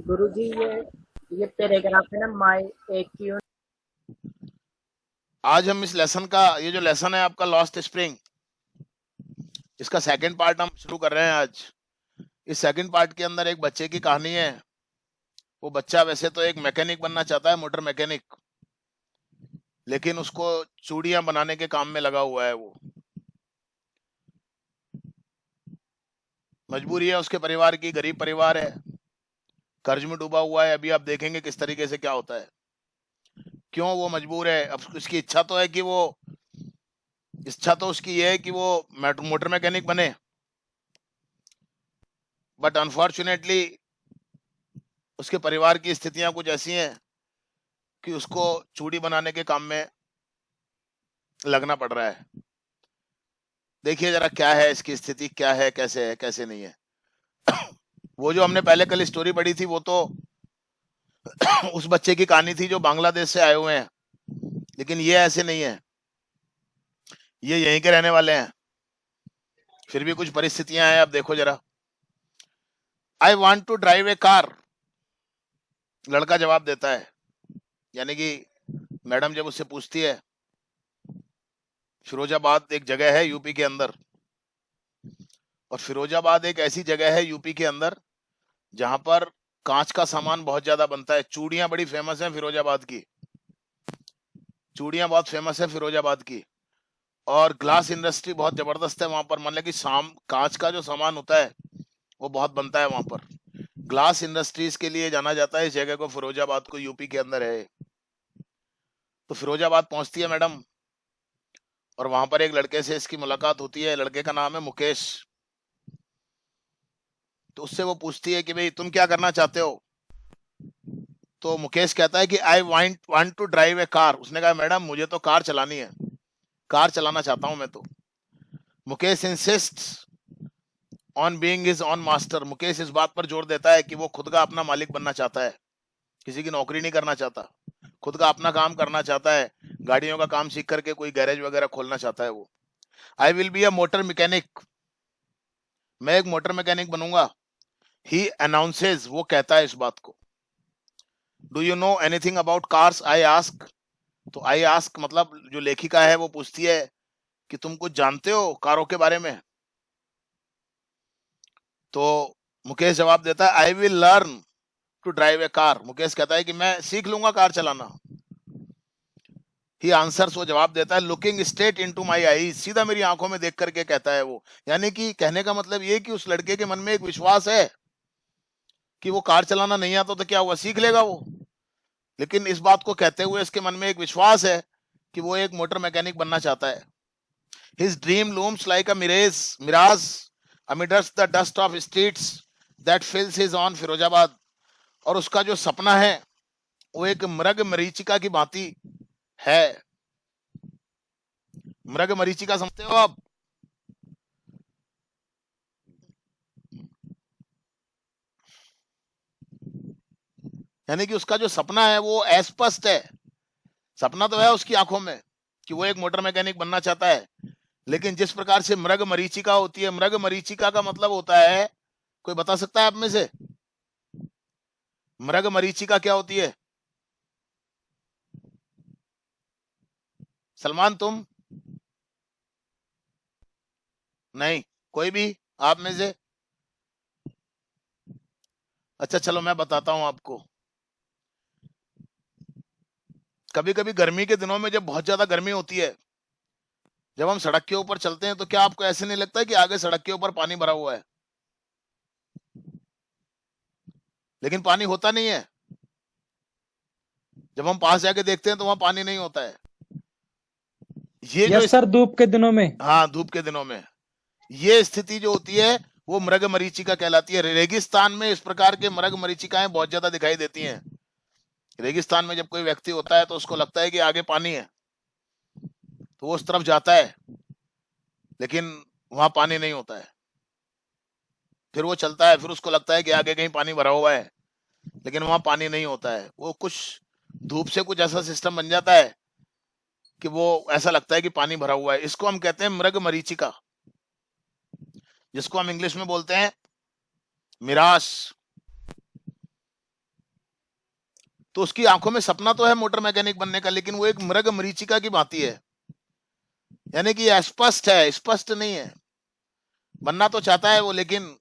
गुरुजी ये पैराग्राफ है ना, माई एक्यून। आज हम इस लेसन का, ये जो लेसन है आपका लॉस्ट स्प्रिंग, इसका सेकंड पार्ट हम शुरू कर रहे हैं आज। इस सेकंड पार्ट के अंदर एक बच्चे की कहानी है। वो बच्चा वैसे तो एक मैकेनिक बनना चाहता है, मोटर मैकेनिक, लेकिन उसको चूड़ियां बनाने के काम में लगा हुआ है। वो मजबूरी है उसके परिवार की, गरीब परिवार है, कर्ज में डूबा हुआ है। अभी आप देखेंगे किस तरीके से क्या होता है, क्यों वो मजबूर है। अब उसकी इच्छा तो है कि वो, इच्छा तो उसकी ये है कि वो मोटर मैकेनिक बने, बट अनफॉर्चुनेटली उसके परिवार की स्थितियां कुछ ऐसी हैं कि उसको चूड़ी बनाने के काम में लगना पड़ रहा है। देखिए जरा क्या है इसकी स्थिति, क्या है, कैसे नहीं है। वो जो हमने पहले कल स्टोरी पढ़ी थी, वो तो उस बच्चे की कहानी थी जो बांग्लादेश से आए हुए हैं, लेकिन ये ऐसे नहीं है, ये यहीं के रहने वाले हैं। फिर भी कुछ परिस्थितियां हैं, आप देखो जरा। I want to drive a car, लड़का जवाब देता है। यानी कि मैडम जब उससे पूछती है, फिरोजाबाद एक जगह है यूपी के अंदर, और फिरोजाबाद एक ऐसी जगह है यूपी के अंदर जहां पर कांच का सामान बहुत ज्यादा बनता है। चूड़ियां बड़ी फेमस है फिरोजाबाद की, चूड़ियां बहुत फेमस है फिरोजाबाद की। और ग्लास इंडस्ट्री बहुत जबरदस्त है वहां पर। मतलब कि कांच का जो सामान होता है वो बहुत बनता है वहां पर। ग्लास इंडस्ट्रीज के लिए जाना जाता है इस जगह को, फिरोजाबाद को, यूपी के अंदर है। तो फिरोजाबाद पहुंचती है मैडम, और वहां पर एक लड़के से इसकी मुलाकात होती है। लड़के का नाम है मुकेश। तो उससे वो पूछती है कि भाई तुम क्या करना चाहते हो। तो मुकेश कहता है कि I want to drive a car. उसने कहा मैडम मुझे तो कार चलानी है, कार चलाना चाहता हूं मैं तो। Mukesh insist on being his on master. Mukesh इस बात पर जोर देता है कि वो खुद का अपना मालिक बनना चाहता है, किसी की नौकरी नहीं करना चाहता, खुद का अपना काम करना चाहता है। गाड़ियों का काम सीख करके कोई गैरेज वगैरह खोलना चाहता है वो। I will be a motor mechanic, मैं एक मोटर मैकेनिक बनूंगा। ही अनाउंसेस, वो कहता है इस बात को। Do you know anything about cars, I ask. तो आई आस्क मतलब जो लेखिका है वो पूछती है कि तुम कुछ जानते हो कारों के बारे में। तो मुकेश जवाब देता है I will learn to drive a car. Mukesh कहता है कि मैं सीख लूंगा कार चलाना। ही आंसर्स, वो जवाब देता है looking straight into my eyes, सीधा मेरी आंखों में देख करके कहता है वो। यानी कि कहने का मतलब ये कि उस लड़के के मन में एक विश्वास है कि वो कार चलाना नहीं आता तो क्या हुआ, सीख लेगा वो। लेकिन इस बात को कहते हुए इसके मन में एक विश्वास है कि वो एक मोटर मैकेनिक बनना चाहता है। His dream looms like a mirage amidst the dust of streets that fills his own Firozabad. और उसका जो सपना है वो एक मृग मरीचिका की भांति है। मृग मरीचिका समझते हो आप? यानी कि उसका जो सपना है वो अस्पष्ट है। सपना तो है उसकी आंखों में कि वो एक मोटर मैकेनिक बनना चाहता है, लेकिन जिस प्रकार से मृग मरीचिका होती है, मृग मरीचिका का मतलब होता है, कोई बता सकता है आप में से मृग मरीचिका क्या होती है? सलमान तुम? नहीं? कोई भी आप में से? अच्छा चलो मैं बताता हूं आपको। कभी कभी गर्मी के दिनों में जब बहुत ज्यादा गर्मी होती है, जब हम सड़क के ऊपर चलते हैं, तो क्या आपको ऐसे नहीं लगता है कि आगे सड़क के ऊपर पानी भरा हुआ है, लेकिन पानी होता नहीं है? जब हम पास जाके देखते हैं तो वहां पानी नहीं होता है। ये जो यस सर, धूप के दिनों में। हाँ, धूप के दिनों में ये स्थिति जो होती है वो मृग मरीचिका कहलाती है। रेगिस्तान में इस प्रकार के मृग मरीचिकाएं बहुत ज्यादा दिखाई देती हैं। रेगिस्तान में जब कोई व्यक्ति होता है तो उसको लगता है कि आगे पानी है, तो वो उस तरफ जाता है, लेकिन वहां पानी नहीं होता है। फिर वो चलता है, फिर उसको लगता है कि आगे कहीं पानी भरा हुआ है, लेकिन वहां पानी नहीं होता है। वो कुछ धूप से कुछ ऐसा सिस्टम बन जाता है कि वो ऐसा लगता है कि पानी भरा हुआ है। इसको हम कहते हैं मृग मरीचिका, जिसको हम इंग्लिश में बोलते हैं मिरास। तो उसकी आंखों में सपना तो है मोटर मैकेनिक बनने का, लेकिन वो एक मृग मरीचिका की भांति है, यानी कि अस्पष्ट है, स्पष्ट नहीं है। बनना तो चाहता है वो, लेकिन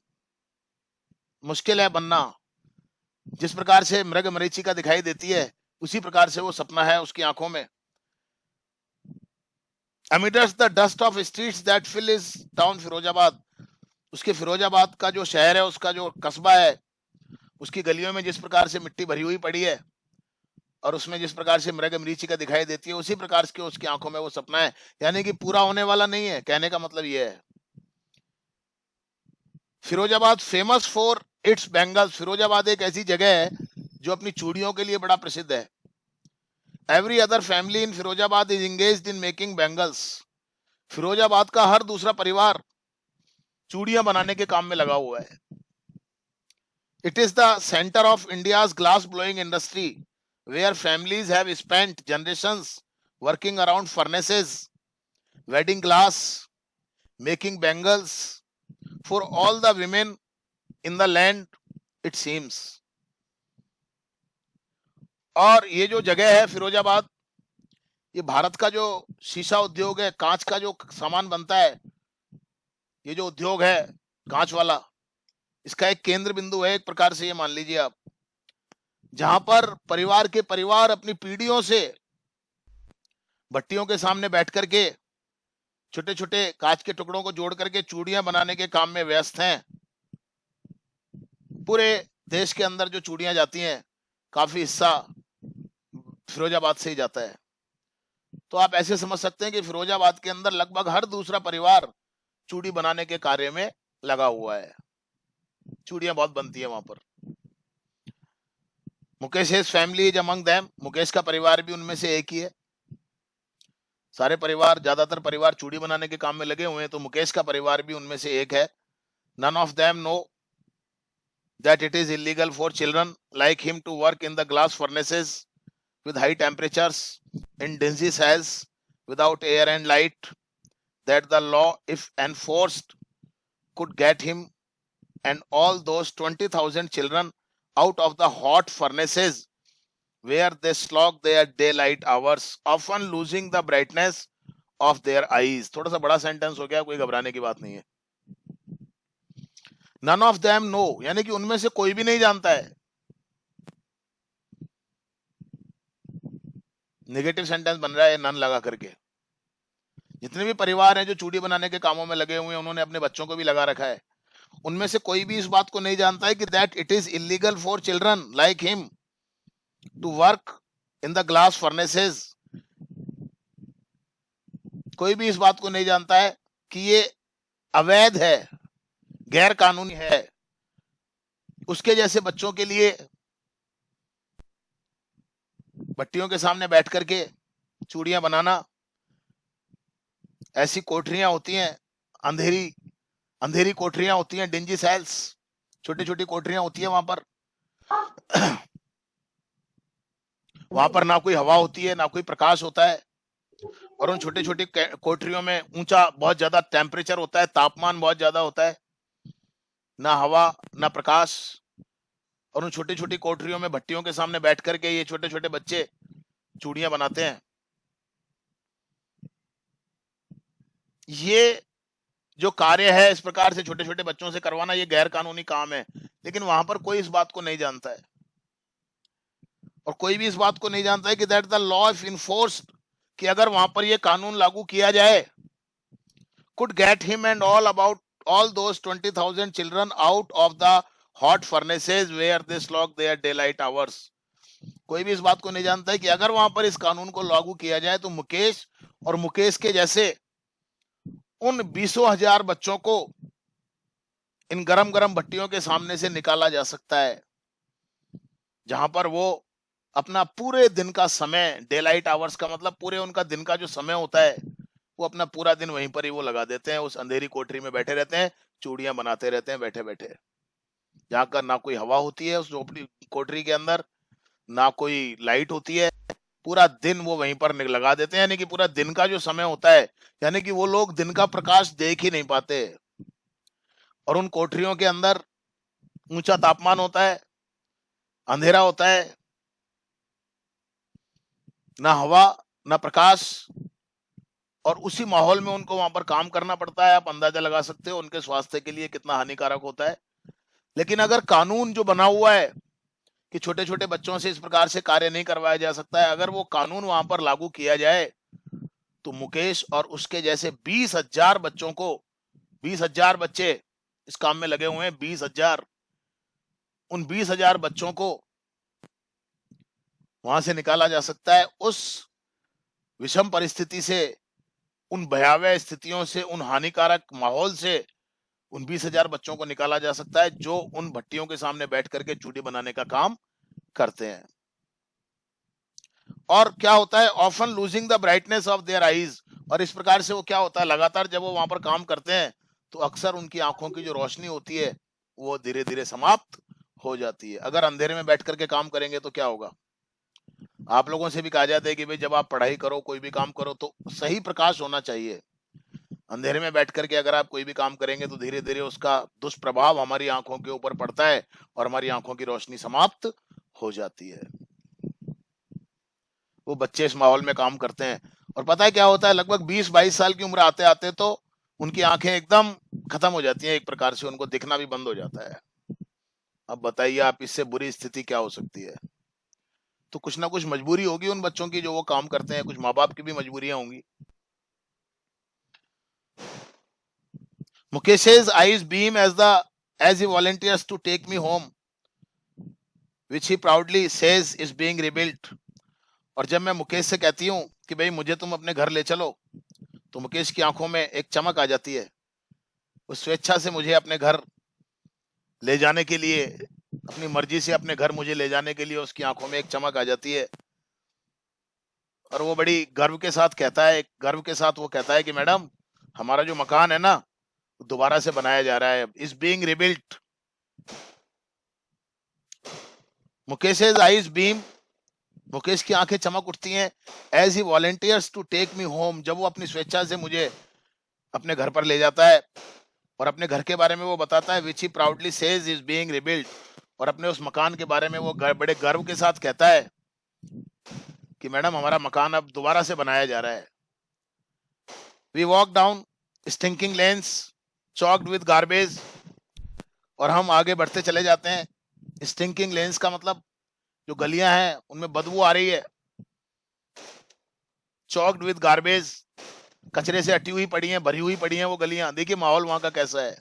मुश्किल है बनना। जिस प्रकार से मृग मरीचिका दिखाई देती है, उसी प्रकार से वो सपना है उसकी आंखों में। Amidst the dust of streets that fill his town Firozabad, उसके फिरोजाबाद का जो शहर है, उसका जो कस्बा है, उसकी गलियों में जिस प्रकार से मिट्टी भरी हुई पड़ी है और उसमें जिस प्रकार से मृग मरीचिका दिखाई देती है, उसी प्रकार से उसकी आंखों में वो सपना है, यानी कि पूरा होने वाला नहीं है। कहने का मतलब ये है। Firozabad famous for its bangles, Firozabad एक ऐसी जगह है जो अपनी चूड़ियों के लिए बड़ा प्रसिद्ध है। Every other family in Firozabad is engaged in making bangles, Firozabad का हर दूसरा परिवार चूड़ियां बनाने के काम में लगा हुआ है। It is the centre of India's glass blowing industry, where families have spent generations working around furnaces, welding glass, making bangles for all the women in the land it seems. और ये जो जगह है फिरोजाबाद, ये भारत का जो शीशा उद्योग है, कांच का जो सामान बनता है, ये जो उद्योग है कांच वाला, इसका एक केंद्र बिंदु है एक प्रकार से, ये मान लीजिए आप, जहां पर परिवार के परिवार अपनी पीढ़ियों से भट्टियों के सामने बैठ करके छोटे छोटे कांच के टुकड़ों को जोड़ करके चूड़ियां बनाने के काम में व्यस्त हैं। पूरे देश के अंदर जो चूड़ियां जाती हैं, काफी हिस्सा फिरोजाबाद से ही जाता है। तो आप ऐसे समझ सकते हैं कि फिरोजाबाद के अंदर लगभग हर दूसरा परिवार चूड़ी बनाने के कार्य में लगा हुआ है। चूड़ियां बहुत बनती है वहां पर। Mukesh his family is among them, Mukesh का परिवार भी उनमें से एक ही है। सारे परिवार, ज्यादातर परिवार चूड़ी बनाने के काम में लगे हुए हैं, तो मुकेश का परिवार भी उनमें से एक है। None of them know that it is illegal for children like him to work in the glass furnaces with high temperatures in dingy cells without air and light, that the law, if enforced, could get him and all those 20,000 children out of the hot furnaces where they slog their daylight hours, often losing the brightness of their eyes. थोड़ा सा बड़ा sentence हो गया, कोई घबराने की बात नहीं है। None of them know, यानी कि उनमें से कोई भी नहीं जानता है। नेगेटिव सेंटेंस बन रहा है नन लगा करके। जितने भी परिवार हैं जो चूड़ी बनाने के कामों में लगे हुए हैं, उन्होंने अपने बच्चों को भी लगा रखा है, उनमें से कोई भी इस बात को नहीं जानता है कि that it is illegal for children like him to work in the glass furnaces. कोई भी इस बात को नहीं जानता है कि ये अवैध है, गैर कानूनी है, उसके जैसे बच्चों के लिए भट्टियों के सामने बैठ करके चूड़ियां बनाना। ऐसी कोठरियां होती हैं, अंधेरी अंधेरी कोठरियां होती हैं, डिंजी सेल्स, छोटी छोटी कोठरियां होती है वहां पर। वहां पर ना कोई हवा होती है, ना कोई प्रकाश होता है, और उन छोटी छोटी कोठरियों में ऊंचा बहुत ज्यादा टेम्परेचर होता है, तापमान बहुत ज्यादा होता है, ना हवा ना प्रकाश। और उन छोटी छोटी कोठरियों में भट्टियों के सामने बैठ करके ये छोटे छोटे बच्चे चूड़ियां बनाते हैं। ये जो कार्य है इस प्रकार से छोटे छोटे बच्चों से करवाना, ये गैर कानूनी काम है, लेकिन वहां पर कोई इस बात को नहीं जानता है। और कोई भी इस बात को नहीं जानता है कि that the law if enforced, कि अगर वहां पर ये कानून लागू किया जाए, could get him and all about all those 20,000 children out of the hot furnaces where they slog their daylight hours. कोई भी इस बात को नहीं जानता है कि अगर वहां पर इस कानून को लागू किया जाए तो मुकेश और मुकेश के जैसे उन 20,000 बच्चों को इन गरम गरम भट्टियों के सामने से निकाला जा सकता है, जहां पर वो अपना पूरे दिन का समय, डेलाइट आवर्स का मतलब पूरे उनका दिन का जो समय होता है, वो अपना पूरा दिन वहीं पर ही वो लगा देते हैं, उस अंधेरी कोठरी में बैठे रहते हैं, चूड़ियां बनाते रहते हैं बैठे बैठे, जहां का ना कोई हवा होती है उस झोपड़ी कोठरी के अंदर, ना कोई लाइट होती है। पूरा दिन वो वहीं पर लगा देते हैं, यानी कि पूरा दिन का जो समय होता है, यानी कि वो लोग दिन का प्रकाश देख ही नहीं पाते। और उन कोठरियों के अंदर ऊंचा तापमान होता है, अंधेरा होता है, ना हवा, ना प्रकाश, और उसी माहौल में उनको वहां पर काम करना पड़ता है। आप अंदाजा लगा सकते हो उनके स्वास्थ्य के लिए कितना हानिकारक होता है। लेकिन अगर कानून जो बना हुआ है कि छोटे छोटे बच्चों से इस प्रकार से कार्य नहीं करवाया जा सकता है, अगर वो कानून वहां पर लागू किया जाए तो मुकेश और उसके जैसे 20,000 बच्चों को, 20,000 बच्चे इस काम में लगे हुए हैं, 20,000, उन 20,000 बच्चों को वहां से निकाला जा सकता है, उस विषम परिस्थिति से, उन भयावह स्थितियों से, उन हानिकारक माहौल से उन 20,000 बच्चों को निकाला जा सकता है जो उन भट्टियों के सामने बैठ करके चूड़ी बनाने का काम करते हैं। और क्या होता है, often losing the brightness of their eyes, और इस प्रकार से वो क्या होता है, लगातार जब वो वहां पर काम करते हैं तो अक्सर उनकी आंखों की जो रोशनी होती है वो धीरे धीरे समाप्त हो जाती है। अगर अंधेरे में बैठ करके काम करेंगे तो क्या होगा, आप लोगों से भी कहा जाता है कि भाई जब आप पढ़ाई करो, कोई भी काम करो तो सही प्रकाश होना चाहिए। अंधेरे में बैठ करके अगर आप कोई भी काम करेंगे तो धीरे धीरे उसका दुष्प्रभाव हमारी आंखों के ऊपर पड़ता है और हमारी आंखों की रोशनी समाप्त हो जाती है। वो बच्चे इस माहौल में काम करते हैं और पता है क्या होता है, लगभग 20-22 साल की उम्र आते आते तो उनकी आंखें एकदम खत्म हो जाती हैं, एक प्रकार से उनको दिखना भी बंद हो जाता है। अब बताइए आप, इससे बुरी स्थिति क्या हो सकती है। तो कुछ ना कुछ मजबूरी होगी उन बच्चों की जो वो काम करते हैं, कुछ माँ बाप की भी मजबूरियां होंगी। Mukesh's eyes beam as he volunteers to take me home, which he proudly says is being rebuilt. और जब मैं मुकेश से कहती हूँ कि भाई मुझे तुम अपने घर ले चलो, तो मुकेश की आंखों में एक चमक आ जाती है। उस स्वेच्छा से मुझे अपने घर ले जाने के लिए, अपनी मर्जी से अपने घर मुझे ले जाने के लिए उसकी आंखों में एक चमक आ जाती है। और वो बड़ी गर्व के साथ कहता है, गर्व के साथ वो कहता है कि मैडम, हमारा जो मकान है ना दोबारा से बनाया जा रहा है, इज बीइंग रिबिल्ट। मुकेश's eyes beam, मुकेश की आंखें चमक उठती हैं as he volunteers to take me home, जब वो अपनी स्वेच्छा से मुझे अपने घर पर ले जाता है और अपने घर के बारे में वो बताता है, which he proudly says is being rebuilt, और अपने उस मकान के बारे में वो बड़े गर्व के साथ कहता है कि मैडम हमारा मकान अब दोबारा से बनाया जा रहा है। We walk down stinking lanes choked with garbage, और हम आगे बढ़ते चले जाते हैं। स्टिंकिंग लेन्स का मतलब जो गलियां हैं उनमें बदबू आ रही है। चॉक्ड विद गार्बेज, कचरे से अटी हुई पड़ी हैं, भरी हुई पड़ी हैं वो गलियां। देखिए माहौल वहां का कैसा है।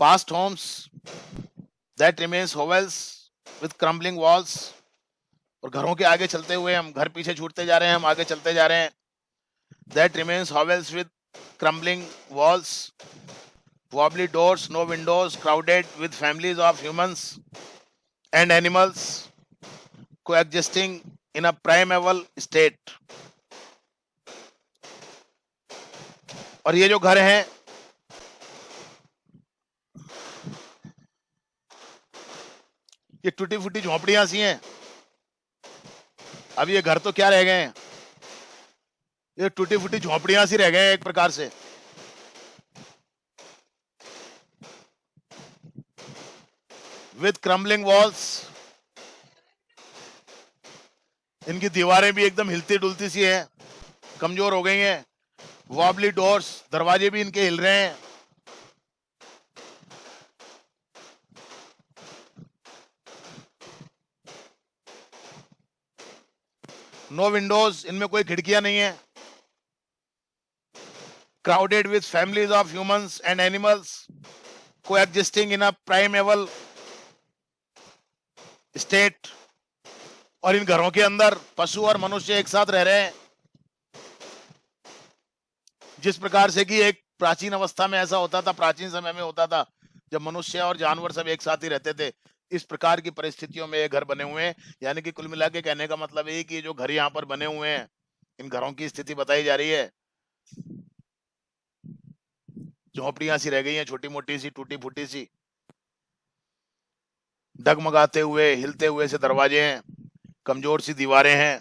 Past homes that remains hovels with crumbling walls, और घरों के आगे चलते हुए हम, घर पीछे छूटते जा रहे हैं, हम आगे चलते जा रहे हैं। That remains hovels with crumbling walls, wobbly doors, no windows, crowded with families of humans and animals coexisting in a primeval state. और ये जो घर हैं, ये टूटी फूटी झोपड़ियां सी हैं। अब ये घर तो क्या रह गए हैं, ये टूटी फूटी झोपड़ियां सी रह गए हैं एक प्रकार से। विद क्रम्बलिंग वॉल्स, इनकी दीवारें भी एकदम हिलती डुलती सी हैं, कमजोर हो गई हैं। वॉबली डोर्स, दरवाजे भी इनके हिल रहे हैं। नो विंडोज, इनमें कोई खिड़कियां नहीं है। Crowded with families of humans and animals coexisting in a primeval state, और इन घरों के अंदर पशु और मनुष्य एक साथ रह रहे हैं। जिस प्रकार से कि एक प्राचीन अवस्था में ऐसा होता था, प्राचीन समय में होता था जब मनुष्य और जानवर सब एक साथ ही रहते थे, इस प्रकार की परिस्थितियों में ये घर बने हुए हैं। यानी कि कुल मिला के कहने का मतलब है कि जो घर यहाँ पर बने हुए हैं, इन घरों की स्थिति बताई जा रही है, झोपड़ियां सी रह गई हैं, छोटी मोटी सी, टूटी फूटी सी, डगमगाते हुए, हिलते हुए से दरवाजे हैं, कमजोर सी दीवारें हैं,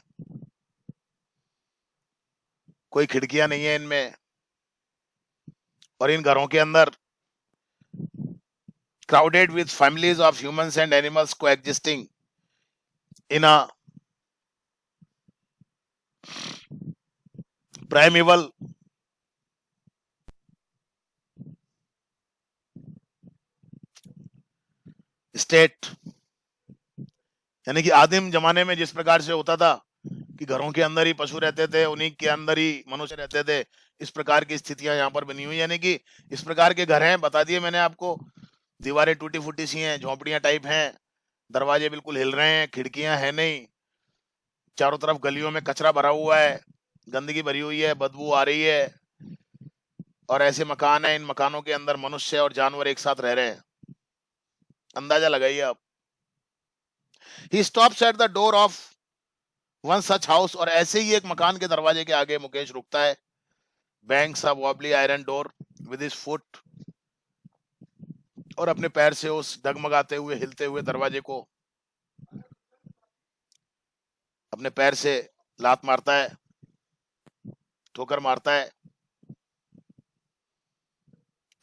कोई खिड़कियां नहीं है इनमें। और इन घरों के अंदर crowded with families of humans and animals coexisting in a primeval, state, यानी कि आदिम जमाने में जिस प्रकार से होता था कि घरों के अंदर ही पशु रहते थे, उन्हीं के अंदर ही मनुष्य रहते थे, इस प्रकार की स्थितियां यहाँ पर बनी हुई, यानी कि इस प्रकार के घर हैं, बता दिए मैंने आपको। दीवारें टूटी फूटी सी हैं, झोंपड़ियां टाइप हैं, दरवाजे बिल्कुल हिल रहे हैं, खिड़कियां है नहीं, चारों तरफ गलियों में कचरा भरा हुआ है, गंदगी भरी हुई है, बदबू आ रही है, और ऐसे मकान है, इन मकानों के अंदर मनुष्य और जानवर एक साथ रह रहे हैं। अंदाजा लगाइए आप। He stops at the door of one such house, और ऐसे ही एक मकान के दरवाजे के आगे मुकेश रुकता है। Banks a wobbly iron door with his foot, और अपने पैर से उस डगमगाते हुए हिलते हुए दरवाजे को अपने पैर से लात मारता है, ठोकर मारता है।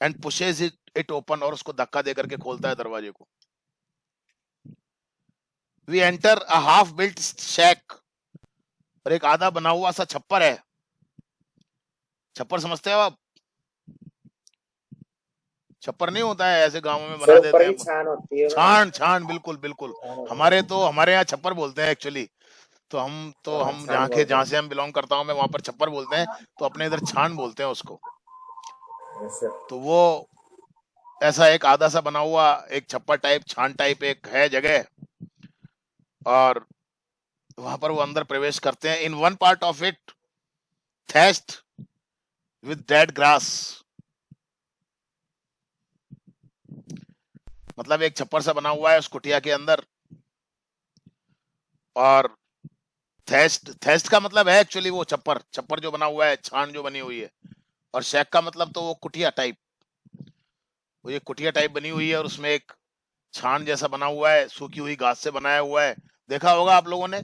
एंड पुशेस इट ओपन, और उसको धक्का देकर के खोलता है दरवाजे को। We enter a half built shack, और एक आधा बना हुआ सा छप्पर है। छप्पर समझते हो आप? छप्पर नहीं होता है, ऐसे गांवों में बना सर देते ऊपर हैं। की छान होती है ना। छान, छान, बिल्कुल बिल्कुल। हमारे यहाँ छप्पर बोलते हैं एक्चुअली। तो हम छान बोलते जहाँ हैं। से हम बिलोंग करता हूँ मैं, वहां पर छप्पर बोलते हैं, तो अपने इधर छान बोलते हैं उसको। सर तो वो ऐसा एक आधा सा बना हुआ एक छप्पर टाइप, छान टाइप एक है जगह, और वहां पर वो अंदर प्रवेश करते हैं। In one part of it thatched with dead grass, मतलब एक छप्पर सा बना हुआ है उस कुटिया के अंदर। और थेस्ट, थेस्ट का मतलब है एक्चुअली वो छप्पर, छप्पर जो बना हुआ है, छान जो बनी हुई है। और शैक का मतलब तो वो कुटिया टाइप, वो ये कुटिया टाइप बनी हुई है, और उसमें एक छान जैसा बना हुआ है, सूखी हुई घास से बनाया हुआ है। देखा होगा आप लोगों ने,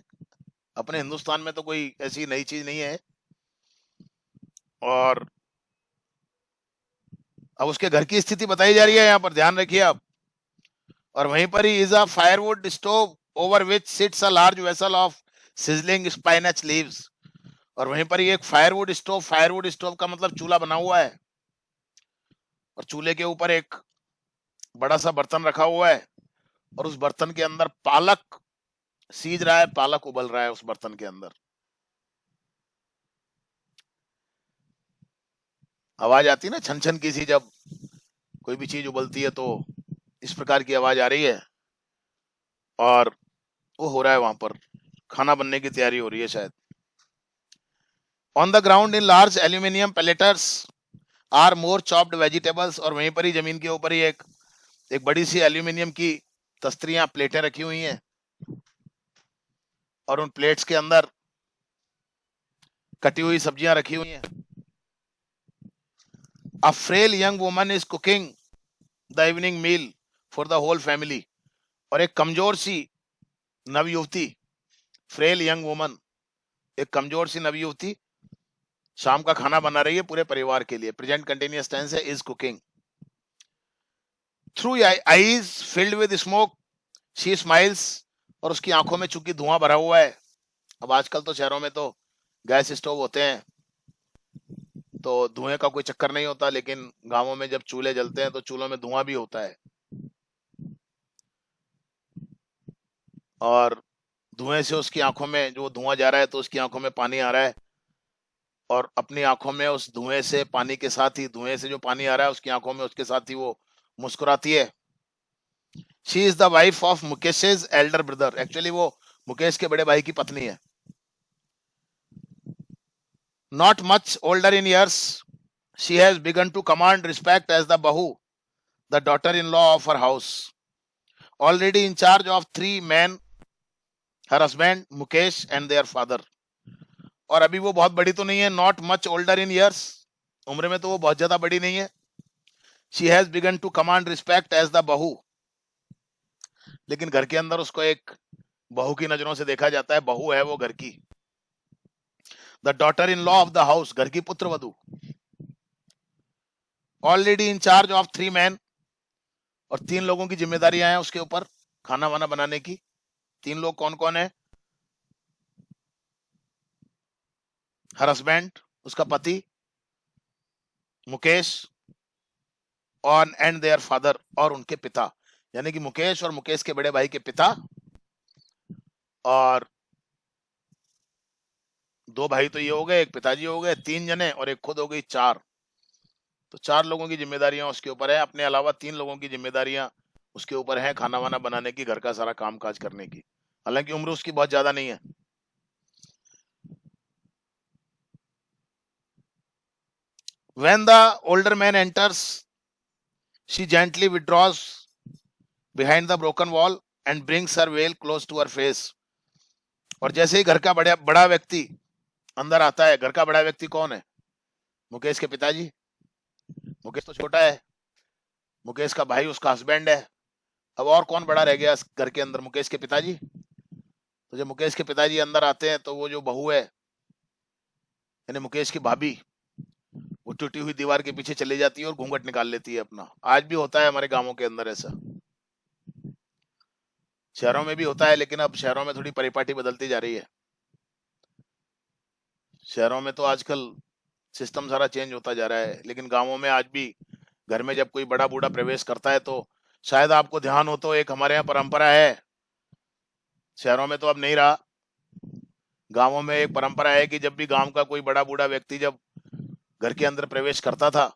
अपने हिंदुस्तान में तो कोई ऐसी नई चीज नहीं है। और अब उसके घर की स्थिति बताई जा रही है यहाँ पर, ध्यान रखिए आप। और वहीं पर ही is a firewood stove over which sits a large vessel of sizzling spinach leaves, और वहीं पर ही एक फायरवुड स्टोव का मतलब चूल्हा बना हुआ है, और चूल्हे के ऊपर एक बड़ा सा बर्तन रखा हुआ है, और उस बर्तन के अंदर पालक सीज रहा है, पालक उबल रहा है उस बर्तन के अंदर। आवाज आती है ना छन छन की सी, जब कोई भी चीज उबलती है तो इस प्रकार की आवाज आ रही है। और वो हो रहा है वहां पर, खाना बनने की तैयारी हो रही है शायद। On the ground in large aluminium platters are more chopped vegetables, और वहीं पर ही जमीन के ऊपर ही एक बड़ी सी एल्यूमिनियम की तस्तरियां, प्लेटें रखी हुई हैं, और उन प्लेट्स के अंदर कटी हुई सब्जियां रखी हुई हैं। A frail young woman is cooking the evening meal for the whole family, और एक कमजोर सी नवयुवती, फ्रेल यंग वुमन, एक कमजोर सी नवयुवती शाम का खाना बना रही है पूरे परिवार के लिए। प्रेजेंट कंटिन्यूअस टेंस है, is cooking. Through eyes filled with smoke she smiles, और उसकी आंखों में चूंकि धुआं भरा हुआ है। अब आजकल तो शहरों में तो गैस स्टोव होते हैं, तो धुएं का कोई चक्कर नहीं होता, लेकिन गांवों में जब चूल्हे जलते हैं तो चूल्हों में धुआं भी होता है। और धुएं से उसकी आंखों में जो धुआं जा रहा है, तो उसकी आंखों में पानी आ रहा है, और अपनी आंखों में उस धुएं से, पानी के साथ ही, धुएं से जो पानी आ रहा है उसकी आंखों में, उसके साथ ही वो मुस्कुराती है। She is the wife of Mukesh's elder brother, actually वो मुकेश के बड़े भाई की पत्नी है। Not much older in years she has begun to command respect as the bahu, the daughter in law of her house, already in charge of 3 men, her husband Mukesh and their father. और अभी वो बहुत बड़ी तो नहीं है, not much older in years, उम्र में तो वो बहुत ज्यादा बड़ी नहीं है। She has begun to command respect as the bahu, लेकिन घर के अंदर उसको एक बहू की नजरों से देखा जाता है, बहू है वो घर की। The daughter in law of the house, घर की पुत्र वधु। Already in charge of 3 men, और 3 लोगों की जिम्मेदारियां हैं उसके ऊपर खाना वाना बनाने की। 3 लोग कौन कौन है? हर हस्बैंड, उसका पति मुकेश, और एंड देयर फादर, और उनके पिता, यानी कि मुकेश और मुकेश के बड़े भाई के पिता, और दो भाई तो ये हो गए, एक पिताजी हो गए, तीन जने, और एक खुद हो गई चार। तो चार लोगों की जिम्मेदारियां उसके ऊपर है, अपने अलावा तीन लोगों की जिम्मेदारियां उसके ऊपर है, खाना वाना बनाने की, घर का सारा काम काज करने की। हालांकि उम्र उसकी बहुत ज्यादा नहीं है। When the older man enters, she gently withdraws behind the broken wall and brings her veil close to her face. और जैसे ही घर का बड़ा बड़ा व्यक्ति अंदर आता है, घर का बड़ा व्यक्ति कौन है? मुकेश के पिताजी। मुकेश तो छोटा है, मुकेश का भाई उसका हस्बैंड है, अब और कौन बड़ा रह गया घर के अंदर? मुकेश के पिताजी। तो जब मुकेश के पिताजी अंदर आते हैं तो वो जो बहू है, यानी मुकेश की भाभी, वो टूटी हुई दीवार के पीछे चली जाती है और घूंघट निकाल लेती है अपना। आज भी होता है हमारे गांवों के अंदर ऐसा, शहरों में भी होता है, लेकिन अब शहरों में थोड़ी परिपाटी बदलती जा रही है। शहरों में तो आजकल सिस्टम सारा चेंज होता जा रहा है, लेकिन गांवों में आज भी घर में जब कोई बड़ा बूढ़ा प्रवेश करता है तो, शायद आपको ध्यान हो तो, एक हमारे यहाँ परंपरा है, शहरों में तो अब नहीं रहा, गांवों में एक परंपरा है कि जब भी गांव का कोई बड़ा बूढ़ा व्यक्ति जब घर के अंदर प्रवेश करता था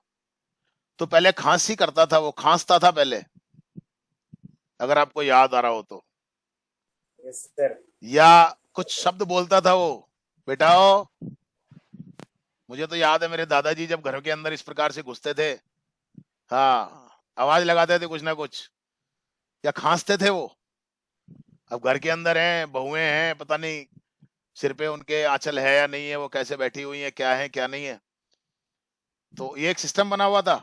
तो पहले खांसी करता था, वो खांसता था पहले, अगर आपको याद आ रहा हो तो, यस सर। या कुछ शब्द बोलता था वो, बेटाओ। मुझे तो याद है मेरे दादाजी जब घर के अंदर इस प्रकार से घुसते थे, हाँ, आवाज लगाते थे कुछ ना कुछ, या खांसते थे वो। अब घर के अंदर हैं, बहुएं हैं, पता नहीं सिर पे उनके आंचल है या नहीं है, वो कैसे बैठी हुई है, क्या नहीं है। तो ये एक सिस्टम बना हुआ था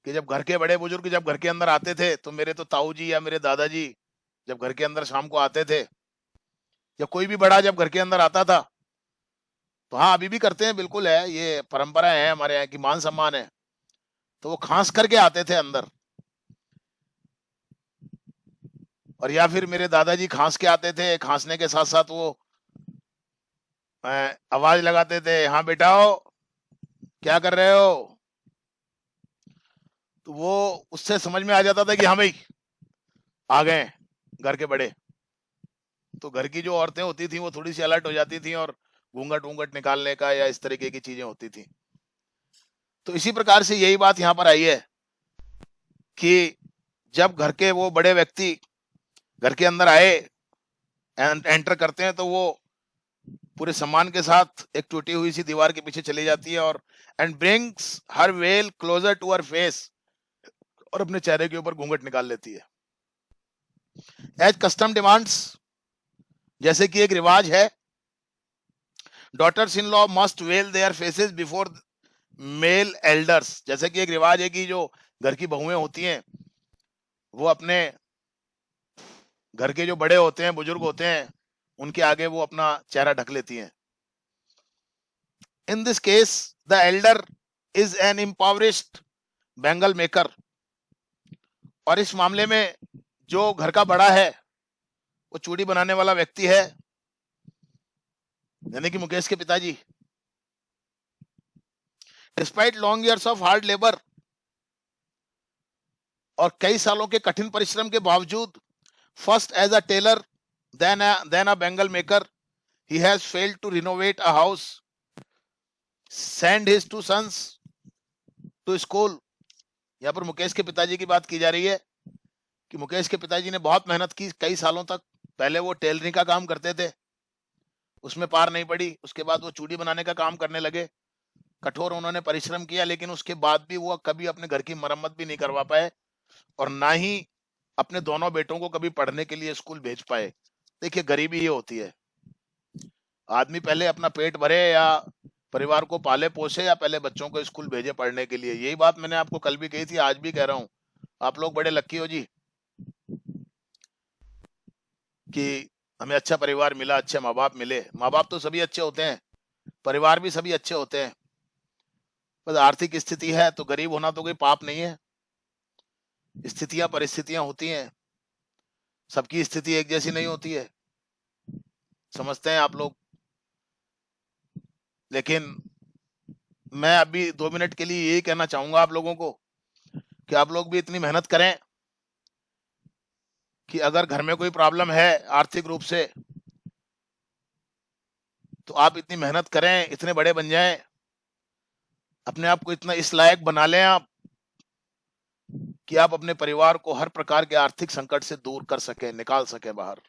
कि जब घर के बड़े बुजुर्ग जब घर के अंदर आते थे, तो मेरे तो ताऊ जी या मेरे दादाजी जब घर के अंदर शाम को आते थे, या कोई भी बड़ा जब घर के अंदर आता था, तो हाँ अभी भी करते हैं, बिल्कुल है, ये परंपरा है हमारे यहाँ की, मान सम्मान है, तो वो खांस करके आते थे अंदर। और या फिर मेरे दादाजी खांस के आते थे, खांसने के साथ साथ वो आवाज लगाते थे, हाँ बेटाओ क्या कर रहे हो? तो वो उससे समझ में आ जाता था कि हाँ भाई आ गए घर के बड़े। तो घर की जो औरतें होती थी वो थोड़ी सी अलर्ट हो जाती थी, और घूंघट वूंघट निकालने का या इस तरीके की चीजें होती थी। तो इसी प्रकार से यही बात यहाँ पर आई है कि जब घर के वो बड़े व्यक्ति घर के अंदर आए, एंटर करते हैं, तो वो पूरे सम्मान के साथ एक टूटी हुई सी दीवार के पीछे चली जाती है, और and brings her veil closer to her face, और अपने चेहरे के ऊपर घूंघट निकाल लेती है। एज कस्टम डिमांड्स, जैसे कि एक रिवाज है, daughters in law must veil their faces before male elders, जैसे कि एक रिवाज है कि जो घर की बहुएं होती हैं वो अपने घर के जो बड़े होते हैं, बुजुर्ग होते हैं, उनके आगे वो अपना चेहरा ढक लेती हैं। In this case the elder is an impoverished bangle maker, और इस मामले में जो घर का बड़ा है वो चूड़ी बनाने वाला व्यक्ति है, यानी कि मुकेश के पिताजी। Despite long years of hard labour, और कई सालों के कठिन परिश्रम के बावजूद, first as a tailor then a bangle maker, he has failed to renovate a house, send his two sons to school। यहाँ पर मुकेश के पिताजी की बात की जा रही है कि मुकेश के पिताजी ने बहुत मेहनत की कई सालों तक। पहले वो टेलरिंग का काम करते थे, उसमें पार नहीं पड़ी, उसके बाद वो चूड़ी बनाने का काम करने लगे, कठोर उन्होंने परिश्रम किया, लेकिन उसके बाद भी वो कभी अपने घर की मरम्मत भी नहीं करवा पाए, और ना ही अपने दोनों बेटों को कभी पढ़ने के लिए स्कूल भेज पाए। देखिए गरीबी ये होती है, आदमी पहले अपना पेट भरे या परिवार को पाले पोसे, या पहले बच्चों को स्कूल भेजे पढ़ने के लिए। यही बात मैंने आपको कल भी कही थी, आज भी कह रहा हूँ, आप लोग बड़े लक्की हो जी कि हमें अच्छा परिवार मिला, अच्छे माँ बाप मिले। माँ बाप तो सभी अच्छे होते हैं, परिवार भी सभी अच्छे होते हैं, बस आर्थिक स्थिति है तो गरीब होना तो कोई पाप नहीं है। स्थितियां परिस्थितियां होती हैं, सबकी स्थिति एक जैसी नहीं होती है, समझते हैं आप लोग। लेकिन मैं अभी 2 मिनट के लिए यही कहना चाहूंगा आप लोगों को कि आप लोग भी इतनी मेहनत करें कि अगर घर में कोई प्रॉब्लम है आर्थिक रूप से, तो आप इतनी मेहनत करें, इतने बड़े बन जाएं, अपने आप को इतना इस लायक बना लें आप कि आप अपने परिवार को हर प्रकार के आर्थिक संकट से दूर कर सकें, निकाल सकें बाहर।